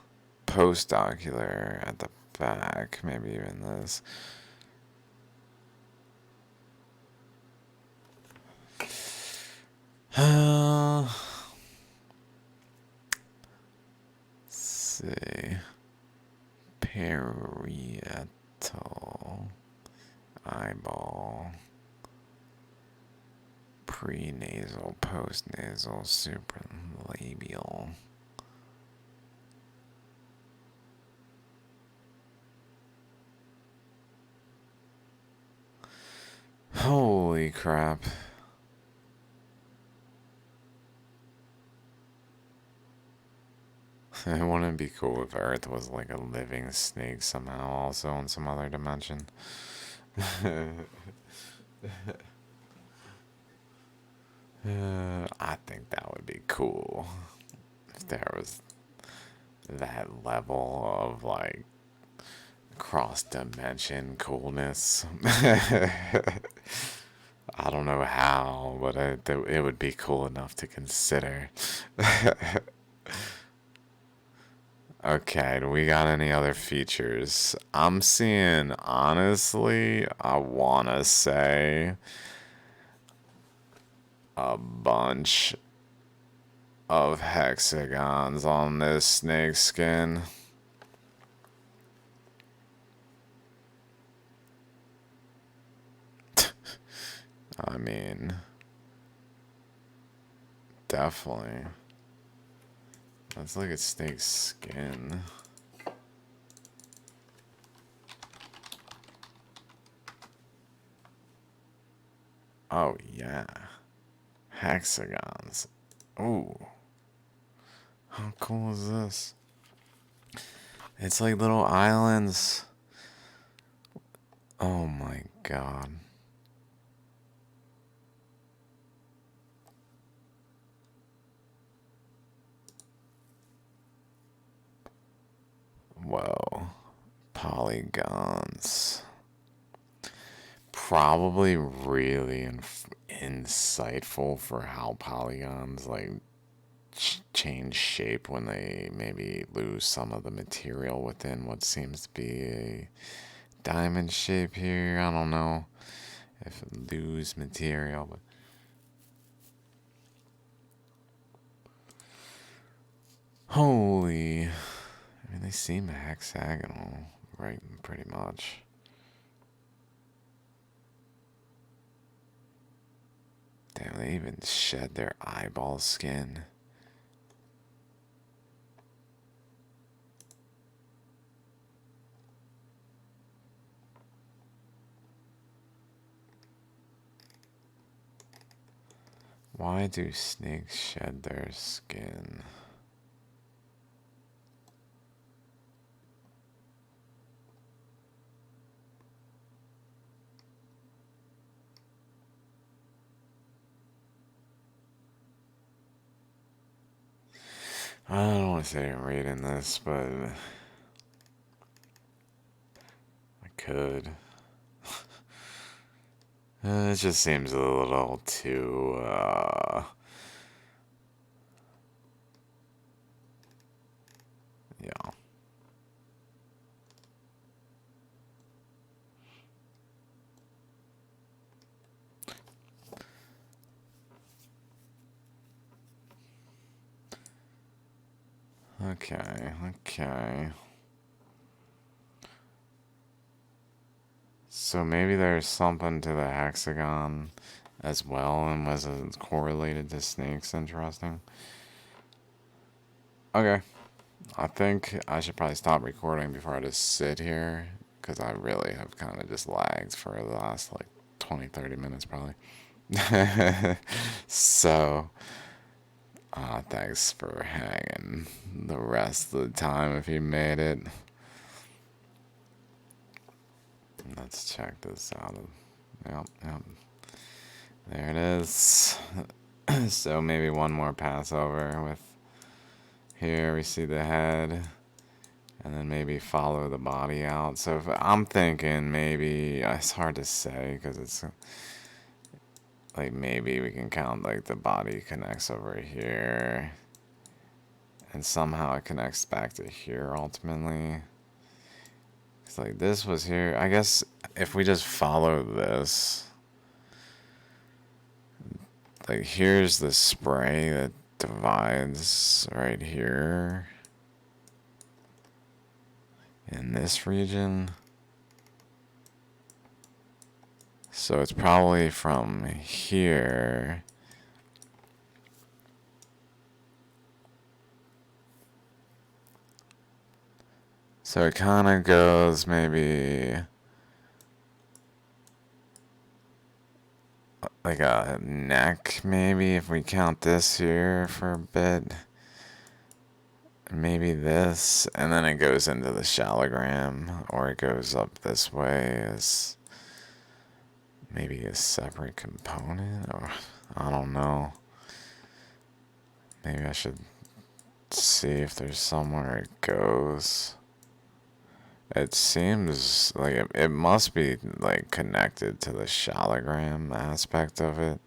postocular at the back, maybe even this. Let's see. Parietal eyeball. Prenasal, postnasal, supralabial. Holy crap. Wouldn't it be cool if Earth was like a living snake somehow, also in some other dimension? I think that would be cool if there was that level of like cross dimension coolness. I don't know how, but it would be cool enough to consider. Okay, do we got any other features? I'm seeing, honestly, I wanna say a bunch of hexagons on this snake skin. I mean, definitely. Let's look at snake's skin. Oh, yeah. Hexagons. Ooh. How cool is this? It's like little islands. Oh my god. Whoa. Polygons. Probably really insightful for how polygons like change shape when they maybe lose some of the material within what seems to be a diamond shape here. I don't know if it lose material, but holy, I mean, they seem hexagonal, right? Pretty much. Damn, they even shed their eyeball skin. Why do snakes shed their skin? I don't want to say I'm reading this, but I could. It just seems a little too, yeah. Okay, okay. So maybe there's something to the hexagon as well, and was it correlated to snakes? Interesting. Okay. I think I should probably stop recording before I just sit here, because I really have kind of just lagged for the last like 20-30 minutes probably. So, thanks for hanging the rest of the time if you made it. Let's check this out. Yep. There it is. So maybe one more pass over with, here we see the head, and then maybe follow the body out. So if, I'm thinking maybe, it's hard to say because it's like maybe we can count like the body connects over here and somehow it connects back to here ultimately. It's like this was here. I guess if we just follow this, like here's the spray that divides right here in this region. So it's probably from here so it kind of goes maybe like a neck, maybe if we count this here for a bit. Maybe this, and then it goes into the shallogram, or it goes up this way as maybe a separate component, or I don't know. Maybe I should see if there's somewhere it goes. It seems like it must be like connected to the shallogram aspect of it.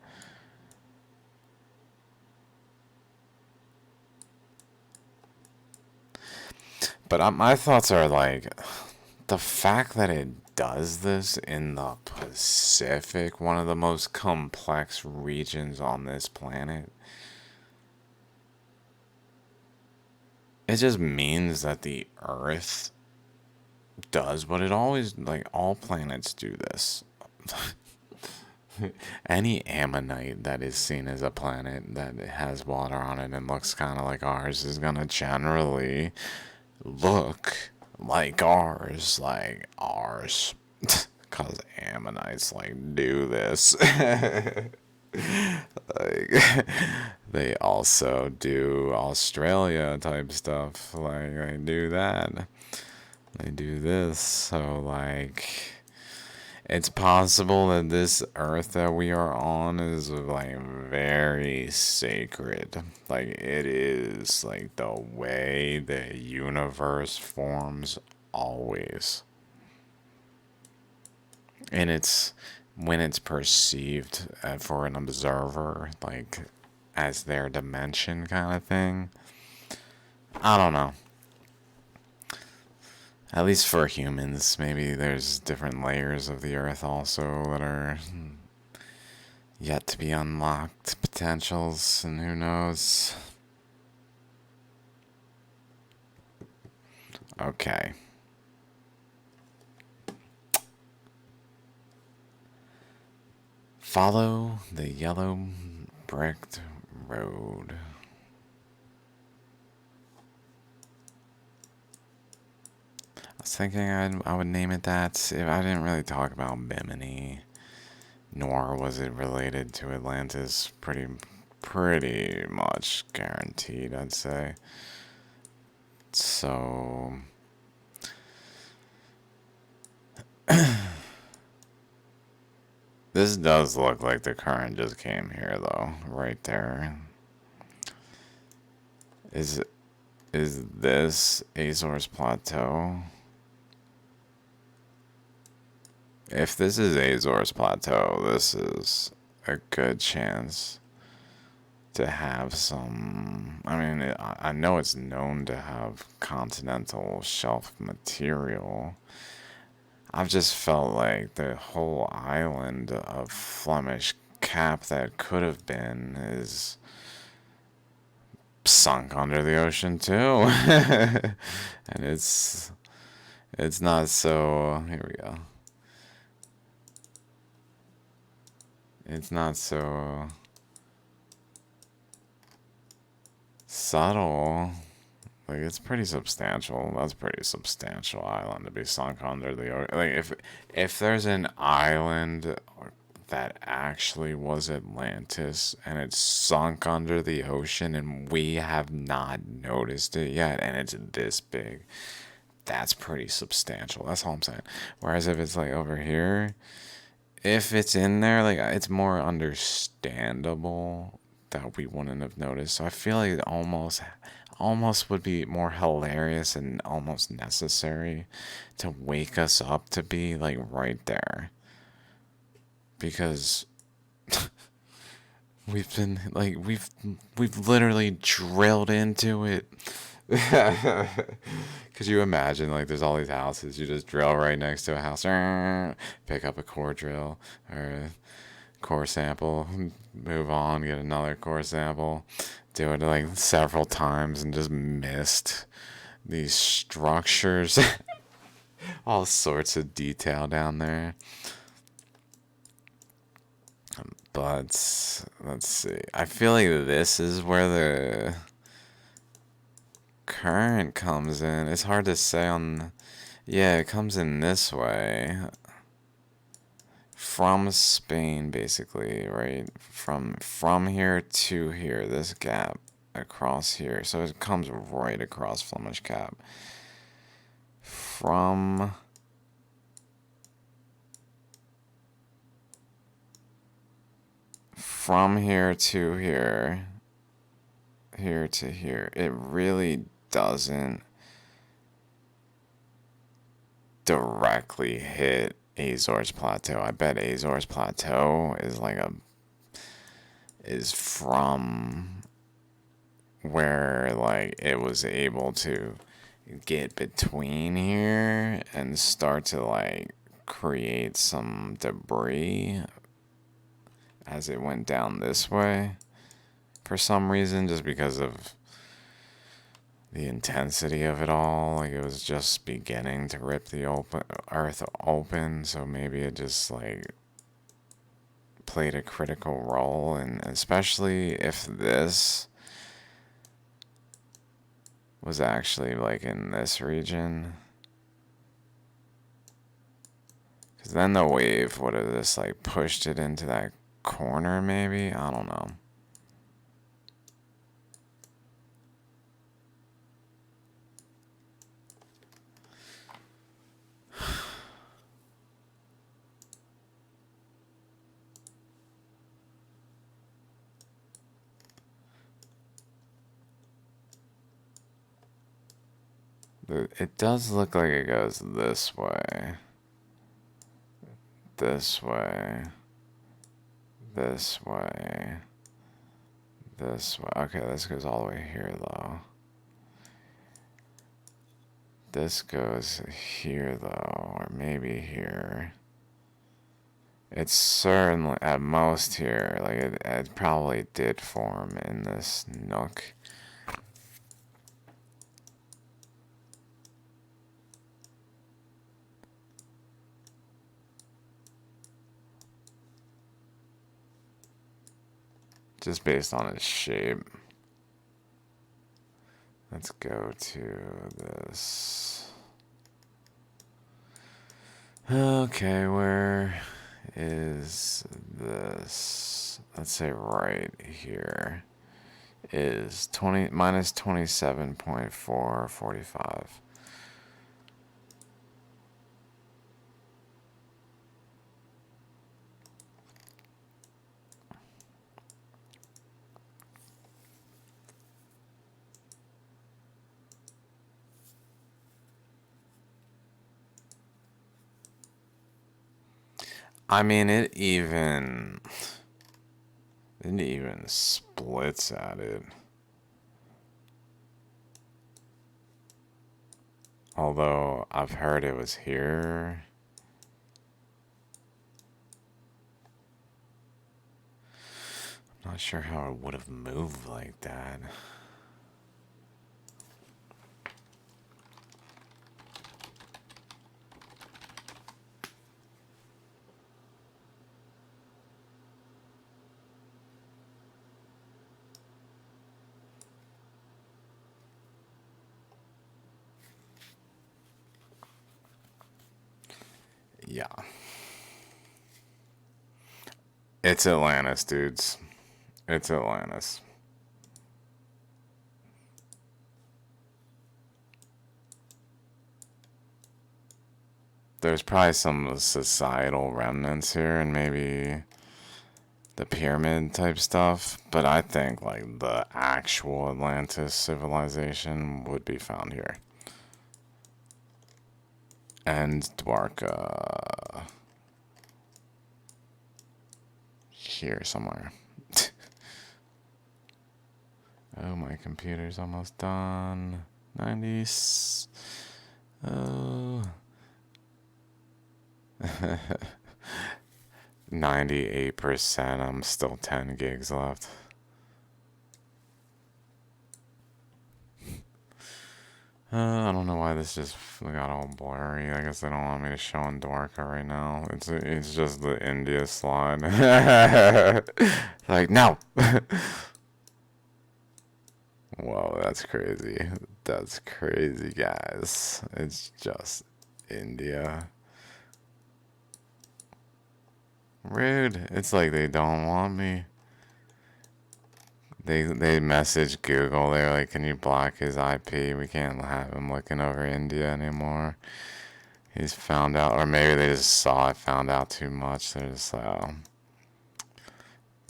But my thoughts are like, the fact that it does this in the Pacific, one of the most complex regions on this planet, it just means that the Earth does what it always, like all planets do this. Any ammonite that is seen as a planet that has water on it and looks kind of like ours is gonna generally look like ours, because ammonites like do this. Like, they also do Australia type stuff, like they do that, they do this. So like, it's possible that this Earth that we are on is like very sacred. Like it is like the way the universe forms always. And it's when it's perceived for an observer, like as their dimension kind of thing. I don't know. At least for humans, maybe there's different layers of the Earth also that are yet to be unlocked potentials, and who knows. Okay. Follow the yellow bricked road. I was thinking I would name it that. If I didn't really talk about Bimini, nor was it related to Atlantis. Pretty much guaranteed, I'd say. So this does look like the current just came here, though, right there. Is this Azores Plateau? If this is Azores Plateau, this is a good chance to have some. I mean, I know it's known to have continental shelf material. I've just felt like the whole island of Flemish Cap that could have been is sunk under the ocean too. And it's not so. Here we go. It's not so subtle. Like, it's pretty substantial. That's a pretty substantial island to be sunk under the ocean. Like, if there's an island that actually was Atlantis and it's sunk under the ocean and we have not noticed it yet and it's this big, that's pretty substantial. That's all I'm saying. Whereas if it's like over here, if it's in there, like, it's more understandable that we wouldn't have noticed. So I feel like it almost would be more hilarious and almost necessary to wake us up to be like right there. Because we've been like we've literally drilled into it. Could you imagine, like, there's all these houses, you just drill right next to a house, pick up a core drill or a core sample, move on, get another core sample, do it like several times and just missed these structures. All sorts of detail down there. But let's see. I feel like this is where the current comes in. It's hard to say on. Yeah, it comes in this way. From Spain, basically, right? From here to here, this gap across here. So it comes right across Flemish Cap. From here to here, here to here, it really doesn't directly hit Azores Plateau. I bet Azores Plateau is from where, like, it was able to get between here and start to, like, create some debris as it went down this way for some reason, just because of the intensity of it all. Like, it was just beginning to rip the earth open, so maybe it just, like, played a critical role. And especially if this was actually, like, in this region, because then the wave would have just, like, pushed it into that corner, maybe. I don't know. It does look like it goes this way. This way. This way. This way. Okay, this goes all the way here, though. This goes here, though, or maybe here. It's certainly, at most here, like, it probably did form in this nook. Just based on its shape. Let's go to this. Okay, where is this? Let's say right here is minus 27.445. I mean, it even splits at it. Although I've heard it was here. I'm not sure how it would have moved like that. Yeah. It's Atlantis, dudes. It's Atlantis. There's probably some societal remnants here and maybe the pyramid type stuff, but I think like the actual Atlantis civilization would be found here. And Dwarka. Here somewhere. Oh, my computer's almost done. 90s. Oh. 98%. I'm still 10 gigs left. I don't know why this just got all blurry. I guess they don't want me to show in Dwarka right now. It's just the India slide. Like, no! Whoa, that's crazy. That's crazy, guys. It's just India. Rude. It's like they don't want me. They messaged Google. They're like, can you block his IP? We can't have him looking over India anymore. He's found out. Or maybe they just saw it, found out too much. They're just like, oh,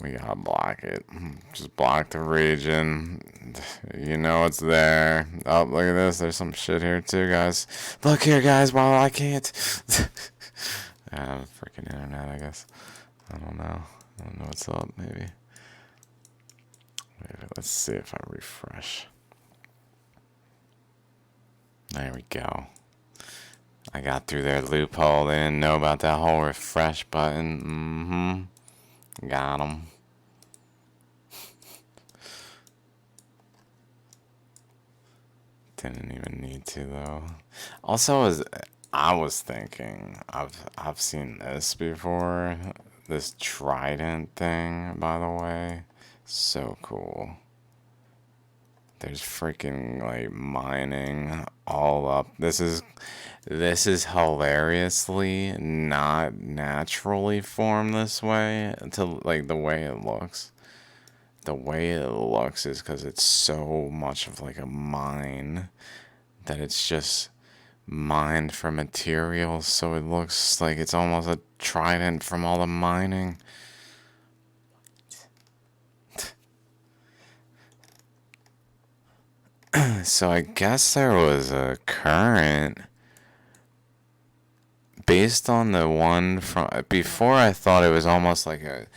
we gotta block it. Just block the region. You know it's there. Oh, look at this. There's some shit here too, guys. Look here, guys. Well, I can't. Freaking internet, I guess. I don't know. I don't know what's up, maybe. Let's see if I refresh. There we go. I got through their loophole. They didn't know about that whole refresh button. Got them. Didn't even need to though. Also, as I was thinking, I've seen this before. This trident thing, by the way. So cool. There's freaking like mining all up. This is hilariously not naturally formed this way until like the way it looks. The way it looks is because it's so much of like a mine that it's just mined for materials, so it looks like it's almost a trident from all the mining. So I guess there was a current based on the one from before. I thought it was almost like a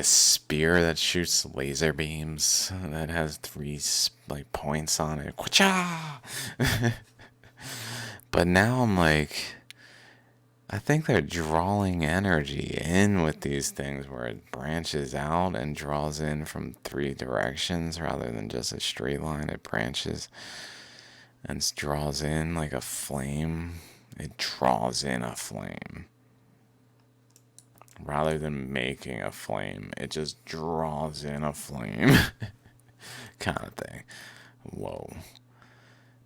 spear that shoots laser beams that has 3 like points on it. But now I'm like, I think they're drawing energy in with these things where it branches out and draws in from 3 directions rather than just a straight line. It branches and draws in like a flame. It draws in a flame. Rather than making a flame, it just draws in a flame. Kind of thing. Whoa.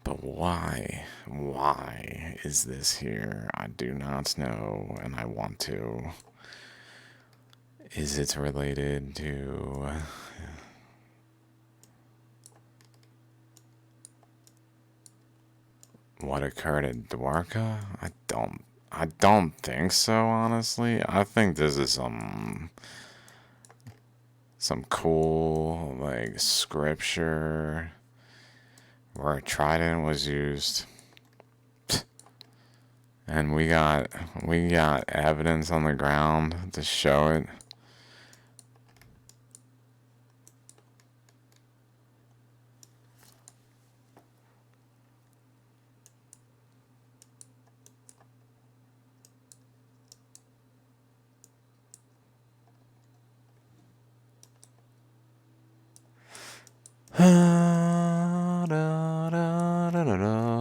But why? Why is this here? I do not know, and I want to. Is it related to what occurred at Dwarka? I don't think so, honestly. I think this is some cool like scripture where a trident was used. And we got evidence on the ground to show it.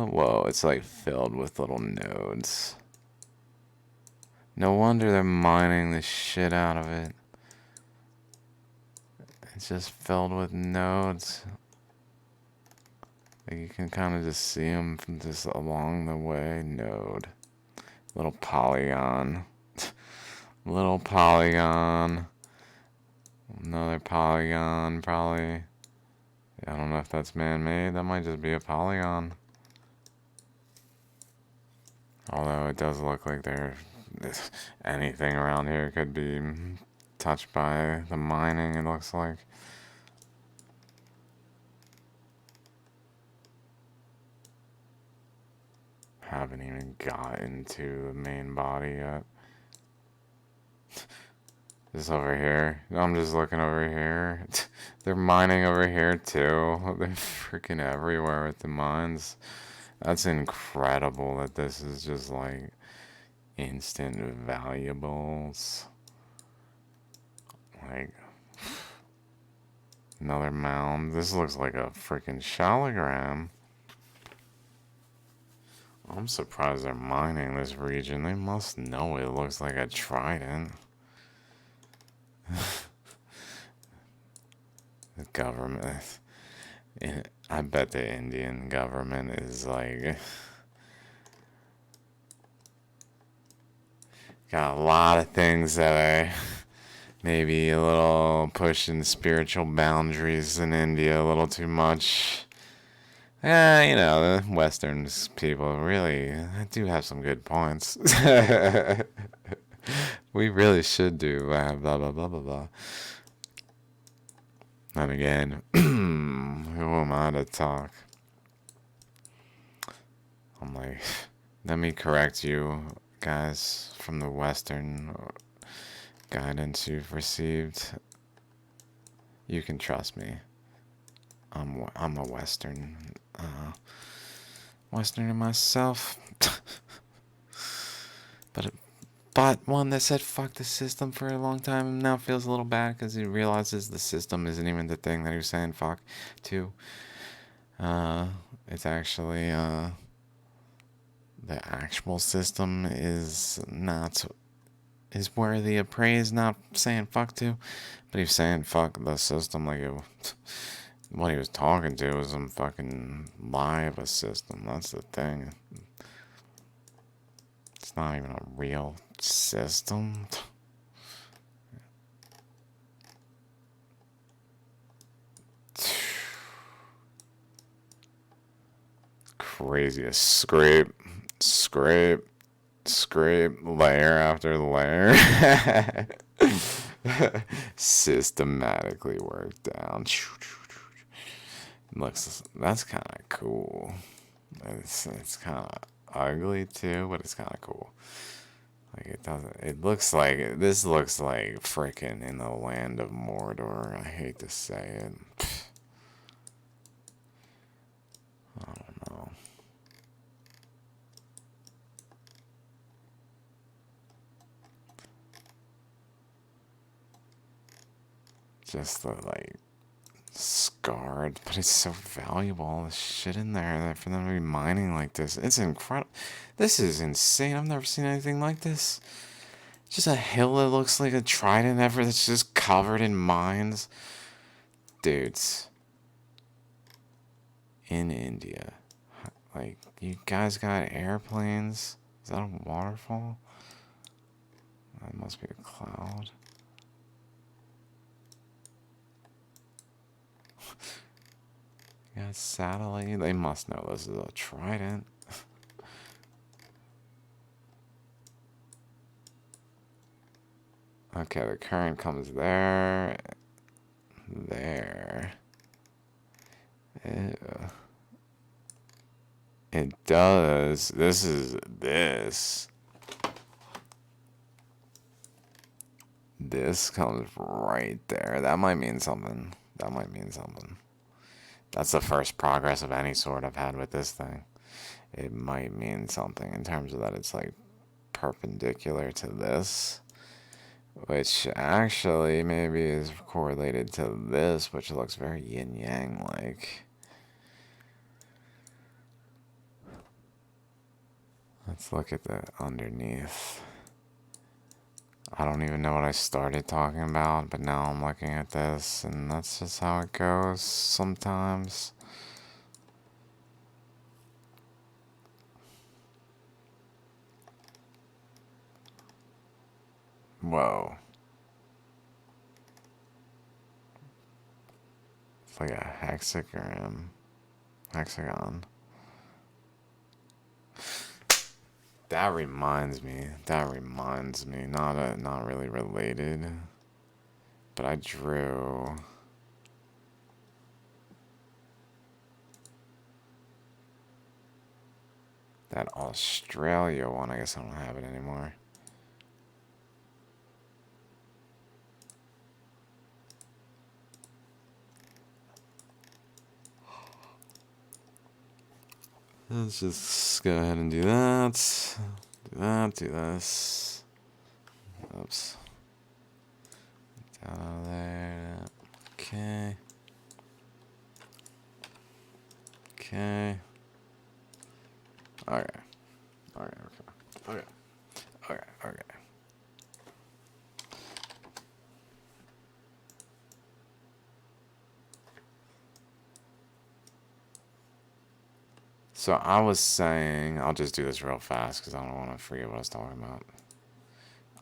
Whoa, it's like filled with little nodes. No wonder they're mining the shit out of it. It's just filled with nodes. Like you can kind of just see them from just along the way. Node. Little polygon. Little polygon. Another polygon, probably. I don't know if that's man-made. That might just be a polygon. Although it does look like anything around here could be touched by the mining, it looks like. Haven't even gotten to the main body yet. This over here. I'm just looking over here. They're mining over here too. They're freaking everywhere with the mines. That's incredible that this is just like instant valuables. Like another mound. This looks like a freaking shallogram. I'm surprised they're mining this region. They must know it looks like a trident. The government. I bet the Indian government is like got a lot of things that are maybe a little pushing spiritual boundaries in India a little too much. You know, the Western people really do have some good points. We really should do blah, blah, blah, blah, blah. And again, who am I to talk? I'm like, let me correct you guys from the Western guidance you've received. You can trust me. I'm a Western, Westerner myself. But one that said fuck the system for a long time and now feels a little bad because he realizes the system isn't even the thing that he was saying fuck to. It's actually, the actual system is worthy of praise, not saying fuck to, but he was saying fuck the system like what he was talking to was some fucking lie of a system. That's the thing. It's not even a real system. Craziest scrape, layer after layer. Systematically worked down. That's kind of cool. It's kind of ugly too, but it's kind of cool. Like this looks like frickin' in the land of Mordor. I hate to say it. I don't know. Just the like scarred, but it's so valuable. All this shit in there for them to be mining like this. It's incredible. This is insane. I've never seen anything like this. Just a hill that looks like a trident ever that's just covered in mines. Dudes. In India. Like, you guys got airplanes? Is that a waterfall? That must be a cloud. You got satellite. They must know this is a trident. Okay, the current comes there. There. Ew. It does. This is this. This comes right there. That might mean something. That might mean something. That's the first progress of any sort I've had with this thing. It might mean something in terms of that it's like perpendicular to this, which actually maybe is correlated to this, which looks very yin-yang like. Let's look at the underneath. I don't even know what I started talking about, but now I'm looking at this, and that's just how it goes sometimes. Whoa. It's like a hexagram. Hexagon. That reminds me. Not really related. But I drew that Australia one. I guess I don't have it anymore. Let's just go ahead and do that. Do that, do this. Oops. Down out of there. Okay. Okay. Okay. Okay, okay. Okay. Okay, okay. So I was saying, I'll just do this real fast because I don't want to forget what I was talking about.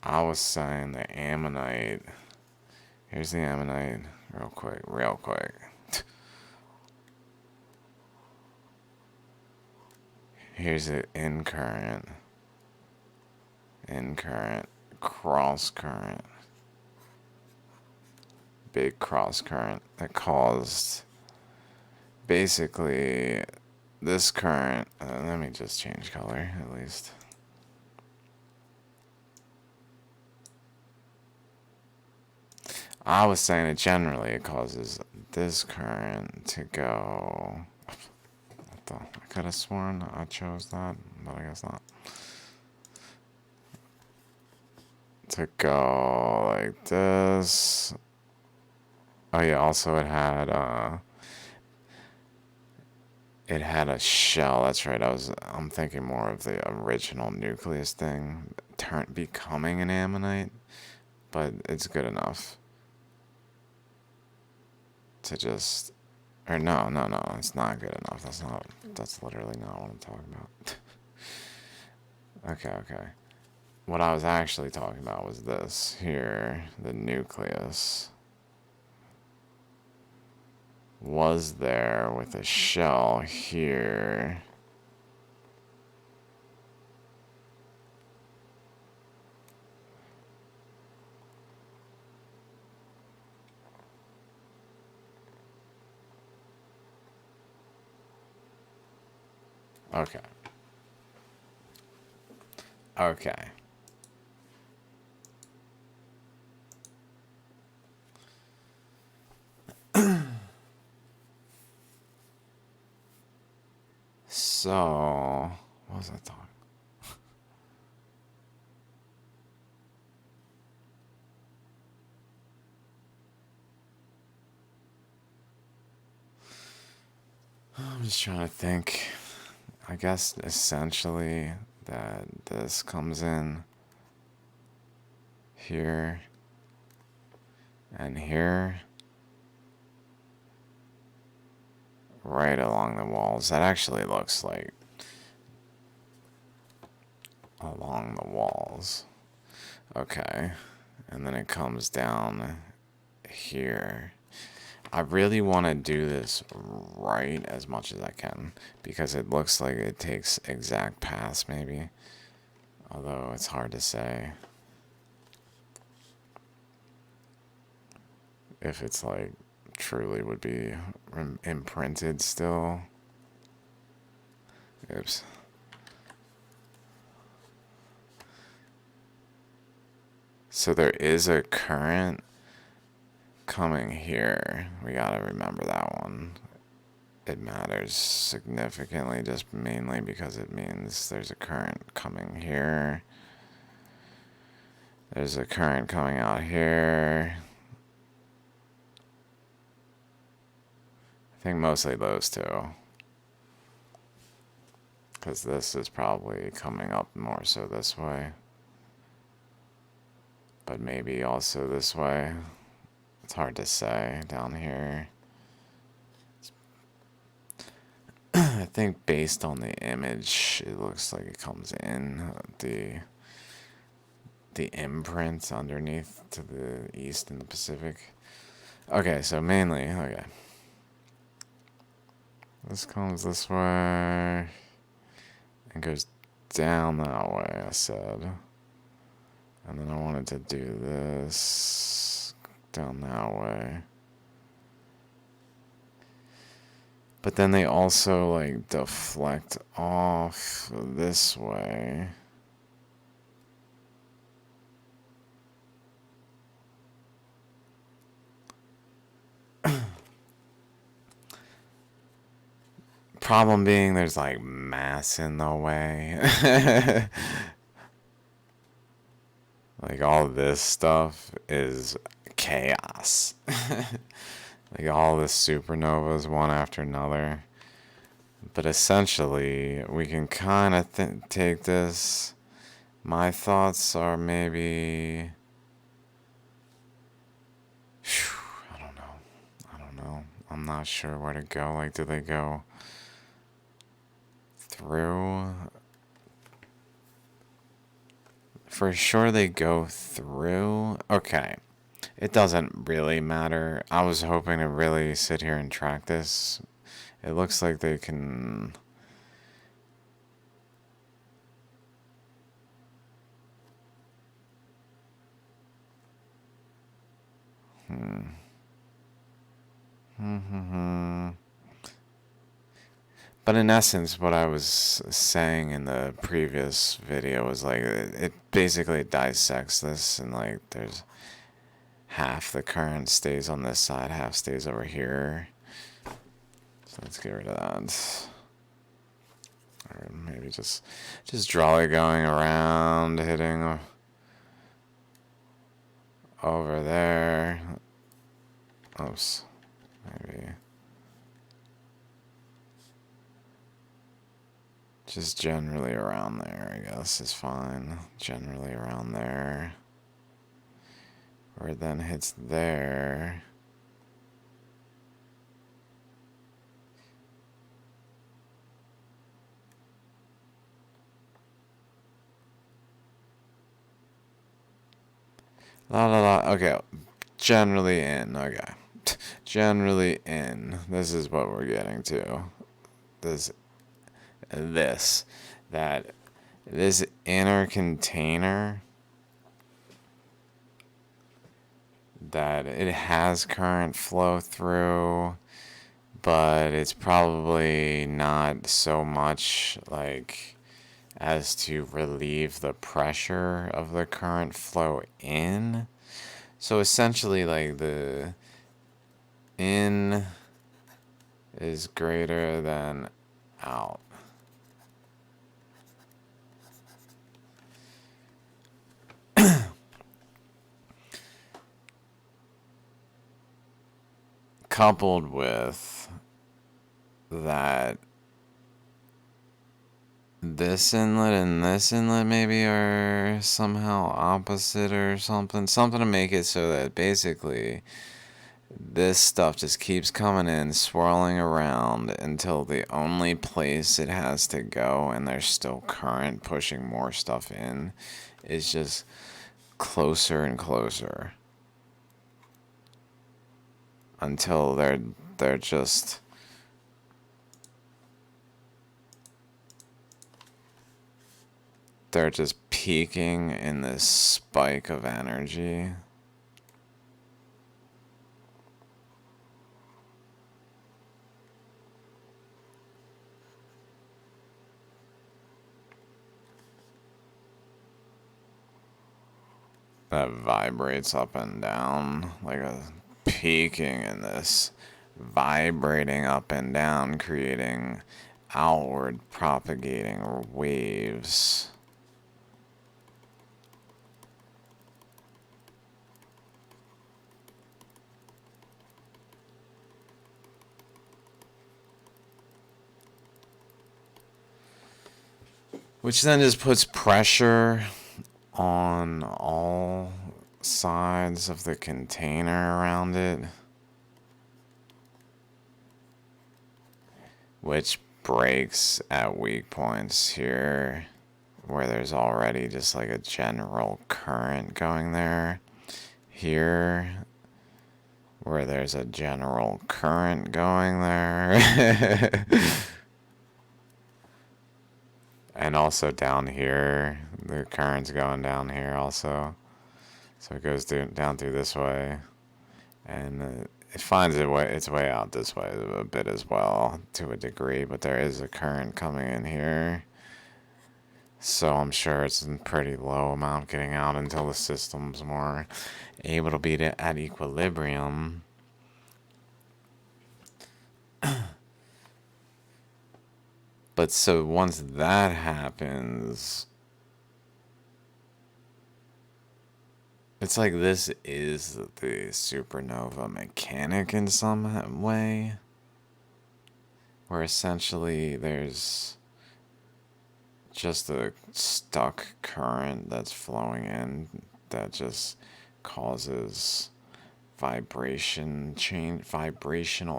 I was saying the ammonite. Here's the ammonite, real quick. Here's the in current, cross current, big cross current that caused basically this current. Let me just change color at least. I was saying it generally it causes this current to go. I could have sworn I chose that, but I guess not. To go like this. Oh yeah, also it had a shell. That's right. I'm thinking more of the original nucleus thing, becoming an ammonite, but it's good enough to just. Or no, it's not good enough. That's literally not what I'm talking about. Okay. What I was actually talking about was this here, the nucleus was there with a shell here. Okay. So, what was I talking? I'm just trying to think. I guess essentially that this comes in here and here, right along the walls. That actually looks like along the walls. Okay, and then it comes down here. I really want to do this right as much as I can because it looks like it takes exact paths maybe, although it's hard to say if it's like truly would be imprinted still. Oops. So there is a current coming here. We gotta remember that one. It matters significantly just mainly because it means there's a current coming here. There's a current coming out here. I think mostly those two. Because this is probably coming up more so this way. But maybe also this way. It's hard to say down here. I think based on the image, it looks like it comes in the imprint underneath to the east in the Pacific. Okay, so mainly, okay. This comes this way and goes down that way, I said. And then I wanted to do this down that way. But then they also like deflect off this way. Problem being there's like mass in the way. Like all this stuff is chaos. Like all the supernovas one after another. But essentially, we can kind of take this. My thoughts are maybe... I don't know. I'm not sure where to go. Like, do they go through? For sure they go through. Okay. It doesn't really matter. I was hoping to really sit here and track this. It looks like they can... But in essence, what I was saying in the previous video was like, it basically dissects this, and like there's half the current stays on this side, half stays over here. So let's get rid of that. Or maybe just draw it going around, hitting over there. Oops, maybe. Just generally around there, I guess, is fine. Generally around there. Where it then hits there. Okay, generally in, okay. Generally in. This is what we're getting to. This inner container, that it has current flow through, but it's probably not so much like as to relieve the pressure of the current flow in. So essentially, like, the in is greater than out. Coupled with that, this inlet and this inlet maybe are somehow opposite or something. Something to make it so that basically this stuff just keeps coming in, swirling around until the only place it has to go, and there's still current pushing more stuff in, is just closer and closer. Until they're just peaking in this spike of energy. That vibrates up and down like a peaking in this, vibrating up and down, creating outward propagating waves. Which then just puts pressure on all sides of the container around it, which breaks at weak points here, where there's already just like a general current going there. Here, where there's a general current going there. And also down here, the current's going down here also. So it goes down through this way. And it finds its way out this way a bit as well, to a degree. But there is a current coming in here. So I'm sure it's a pretty low amount getting out until the system's more able to be at equilibrium. But so once that happens, it's like this is the supernova mechanic in some way, where essentially there's just a stuck current that's flowing in that just causes vibrational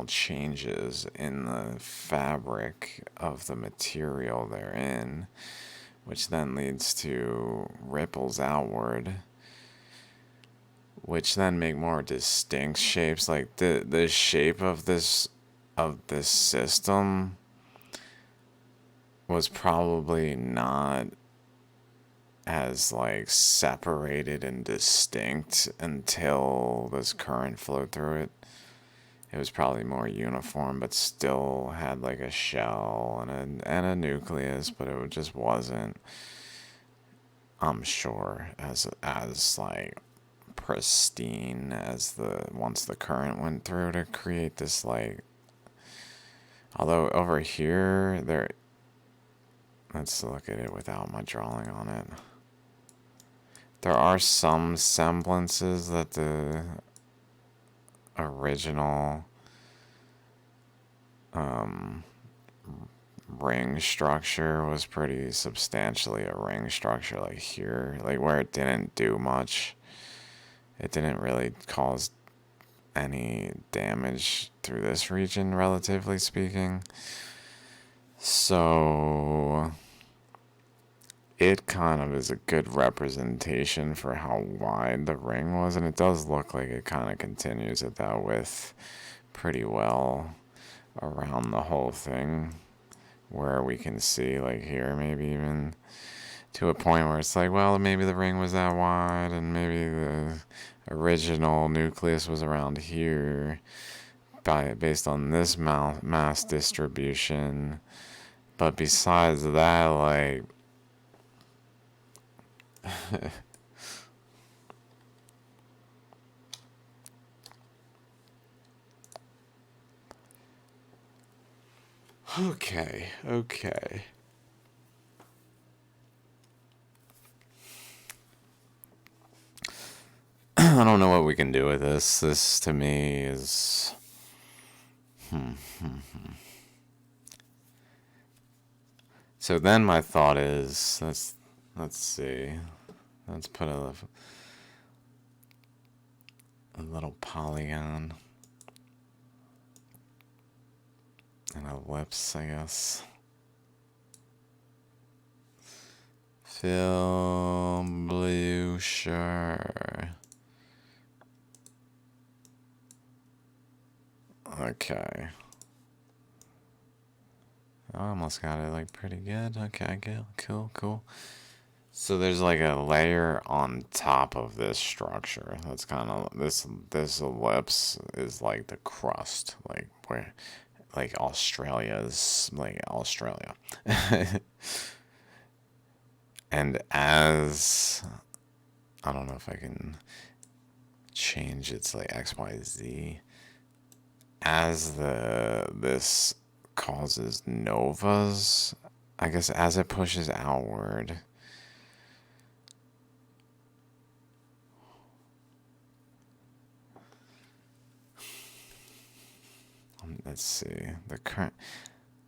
changes in the fabric of the material they're in, which then leads to ripples outward, which then make more distinct shapes. Like the shape of this system was probably not as like separated and distinct until this current flowed through it. It was probably more uniform, but still had like a shell and a nucleus, but it just wasn't, I'm sure, as like pristine as once the current went through to create this like. Although over here let's look at it without my drawing on it. There are some semblances that the original ring structure was pretty substantially a ring structure, like here, like where it didn't do much. It didn't really cause any damage through this region, relatively speaking. So it kind of is a good representation for how wide the ring was, and it does look like it kind of continues at that width pretty well around the whole thing, where we can see like here maybe even to a point where it's like, well, maybe the ring was that wide and maybe the original nucleus was around here based on this mass distribution. But besides that, like okay. I don't know what we can do with this. This to me is So then my thought is, let's see. Let's put a little polygon. An ellipse, I guess. Fill blue, sure. Okay. I almost got it like pretty good. Okay, good. Cool. So there's like a layer on top of this structure. That's kind of this ellipse is like the crust, like where like Australia's like Australia. And as I don't know if I can change its like XYZ, as this causes novas, I guess as it pushes outward, let's see, the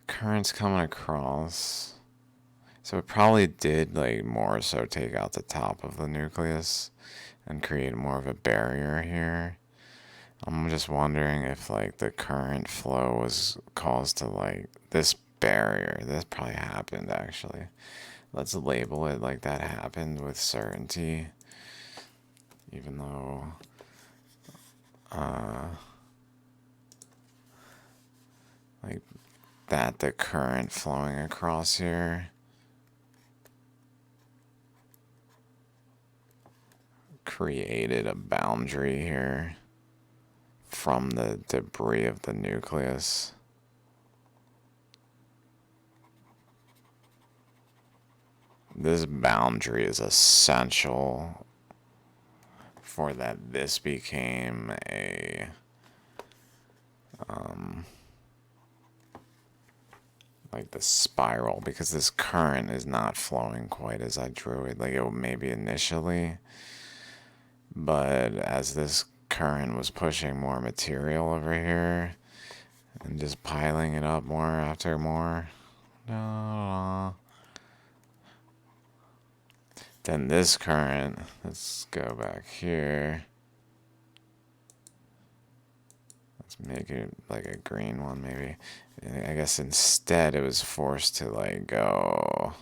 current's coming across, so it probably did like more so take out the top of the nucleus and create more of a barrier here. I'm just wondering if like the current flow was caused to like this barrier. This probably happened actually. Let's label it like that happened with certainty. Even though like that, the current flowing across here created a boundary here from the debris of the nucleus. This boundary is essential for that this became a like the spiral, because this current is not flowing quite as I drew it, like it maybe initially, but as this current was pushing more material over here and just piling it up more after more, then this current, let's go back here, let's make it like a green one maybe. I guess instead it was forced to like go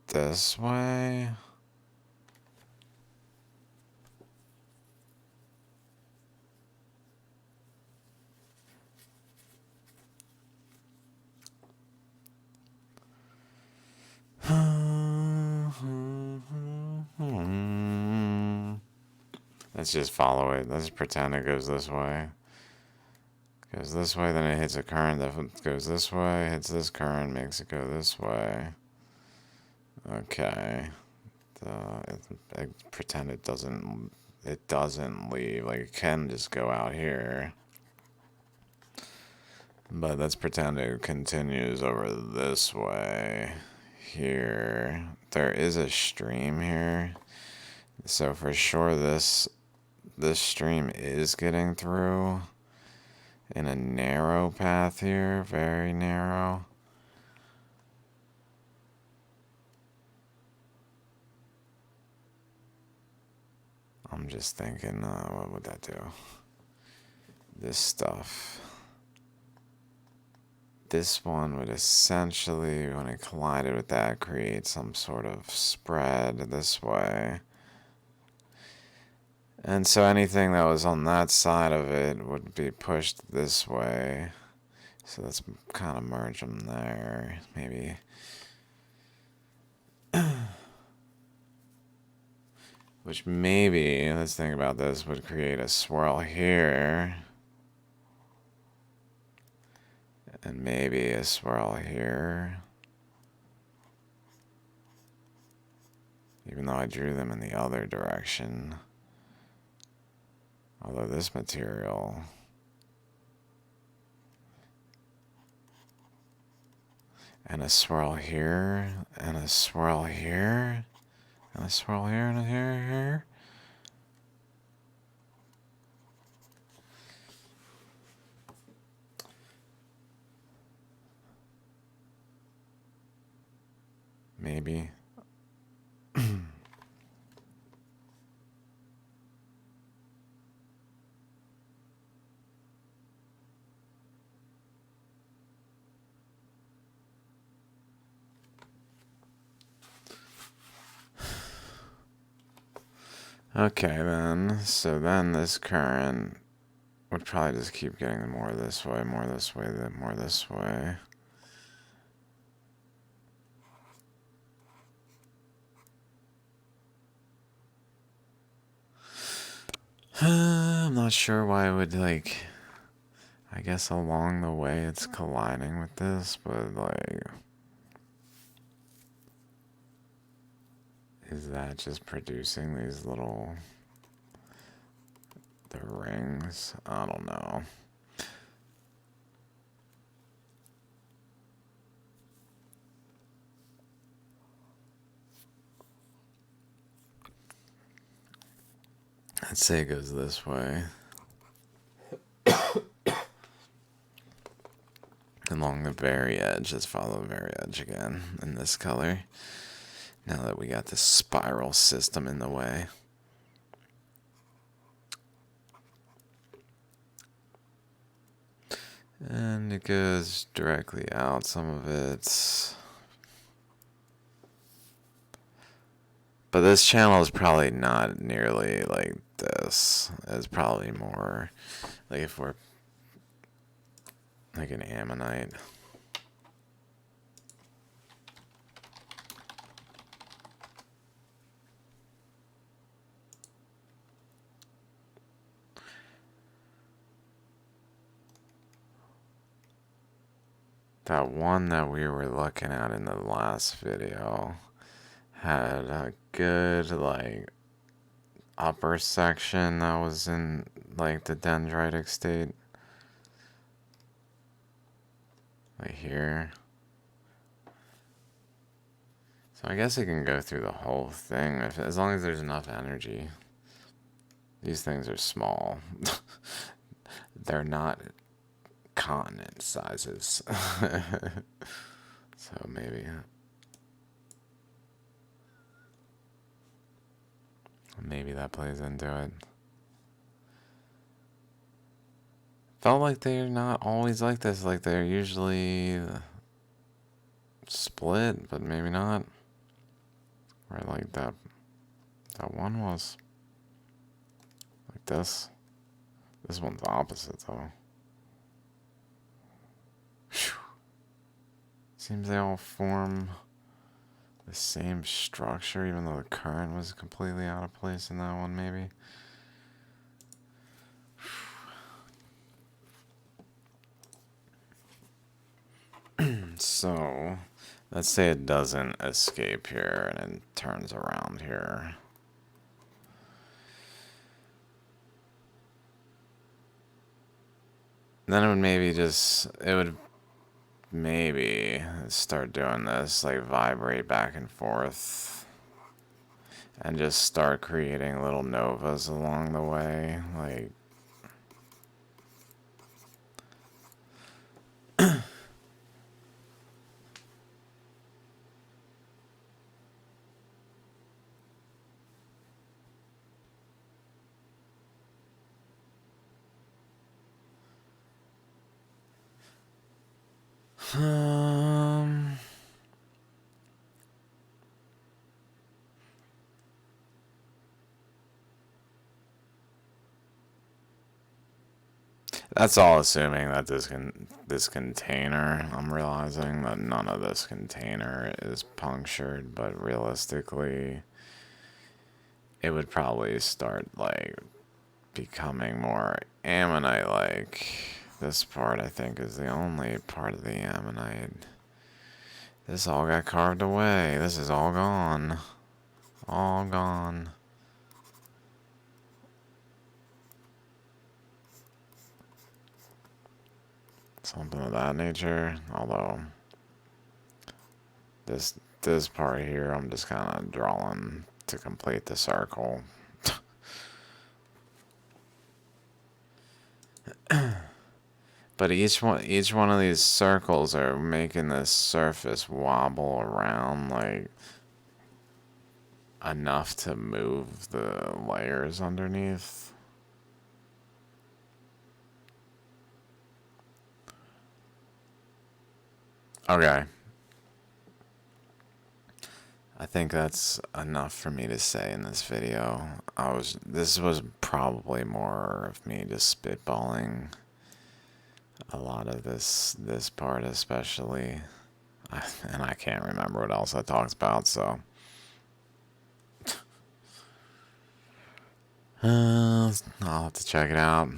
this way. Let's just follow it. Let's pretend it goes this way. It goes this way, then it hits a current that goes this way, hits this current, makes it go this way. Okay. I pretend it doesn't leave. Like, it can just go out here. But let's pretend it continues over this way. Here. There is a stream here. So for sure this stream is getting through in a narrow path here, very narrow. I'm just thinking, what would that do? This stuff. This one would essentially, when it collided with that, create some sort of spread this way. And so anything that was on that side of it would be pushed this way. So let's kind of merge them there, maybe. Which maybe, let's think about this, would create a swirl here. And maybe a swirl here. Even though I drew them in the other direction. Although this material, and a swirl here, and a swirl here, and a swirl here, and a here. Maybe. Okay, then. So then this current would probably just keep getting more this way, more this way, then more this way. I'm not sure why it would, like, I guess along the way it's colliding with this, but, like, is that just producing these the rings? I don't know. Let's say it goes this way. Along the very edge, let's follow the very edge again in this color. Now that we got the spiral system in the way. And it goes directly out, some of it. But this channel is probably not nearly like this. It's probably more like if we're like an ammonite. That one that we were looking at in the last video had a good like upper section that was in like the dendritic state. Like here. So I guess it can go through the whole thing as long as there's enough energy. These things are small. They're not continent sizes. So maybe that plays into it. Felt like they're not always like this, like they're usually split, but maybe not. Or like that one was like this. This one's the opposite though. Whew. Seems they all form the same structure, even though the current was completely out of place in that one, maybe. So, let's say it doesn't escape here and it turns around here. Then it would maybe start doing this, like vibrate back and forth. And just start creating little novas along the way, like. That's all assuming that this container, I'm realizing that none of this container is punctured, but realistically it would probably start like becoming more ammonite-like. This part I think is the only part of the ammonite. This all got carved away. This is all gone. All gone. Something of that nature, although this part here I'm just kind of drawing to complete the circle. But each one of these circles are making this surface wobble around like enough to move the layers underneath. Okay. I think that's enough for me to say in this video. This was probably more of me just spitballing a lot of this part especially. And I can't remember what else I talked about, so. I'll have to check it out.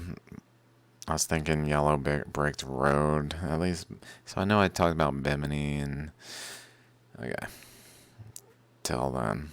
I was thinking Yellow Brick Road, at least. So I know I talked about Bimini and. Okay. Till then.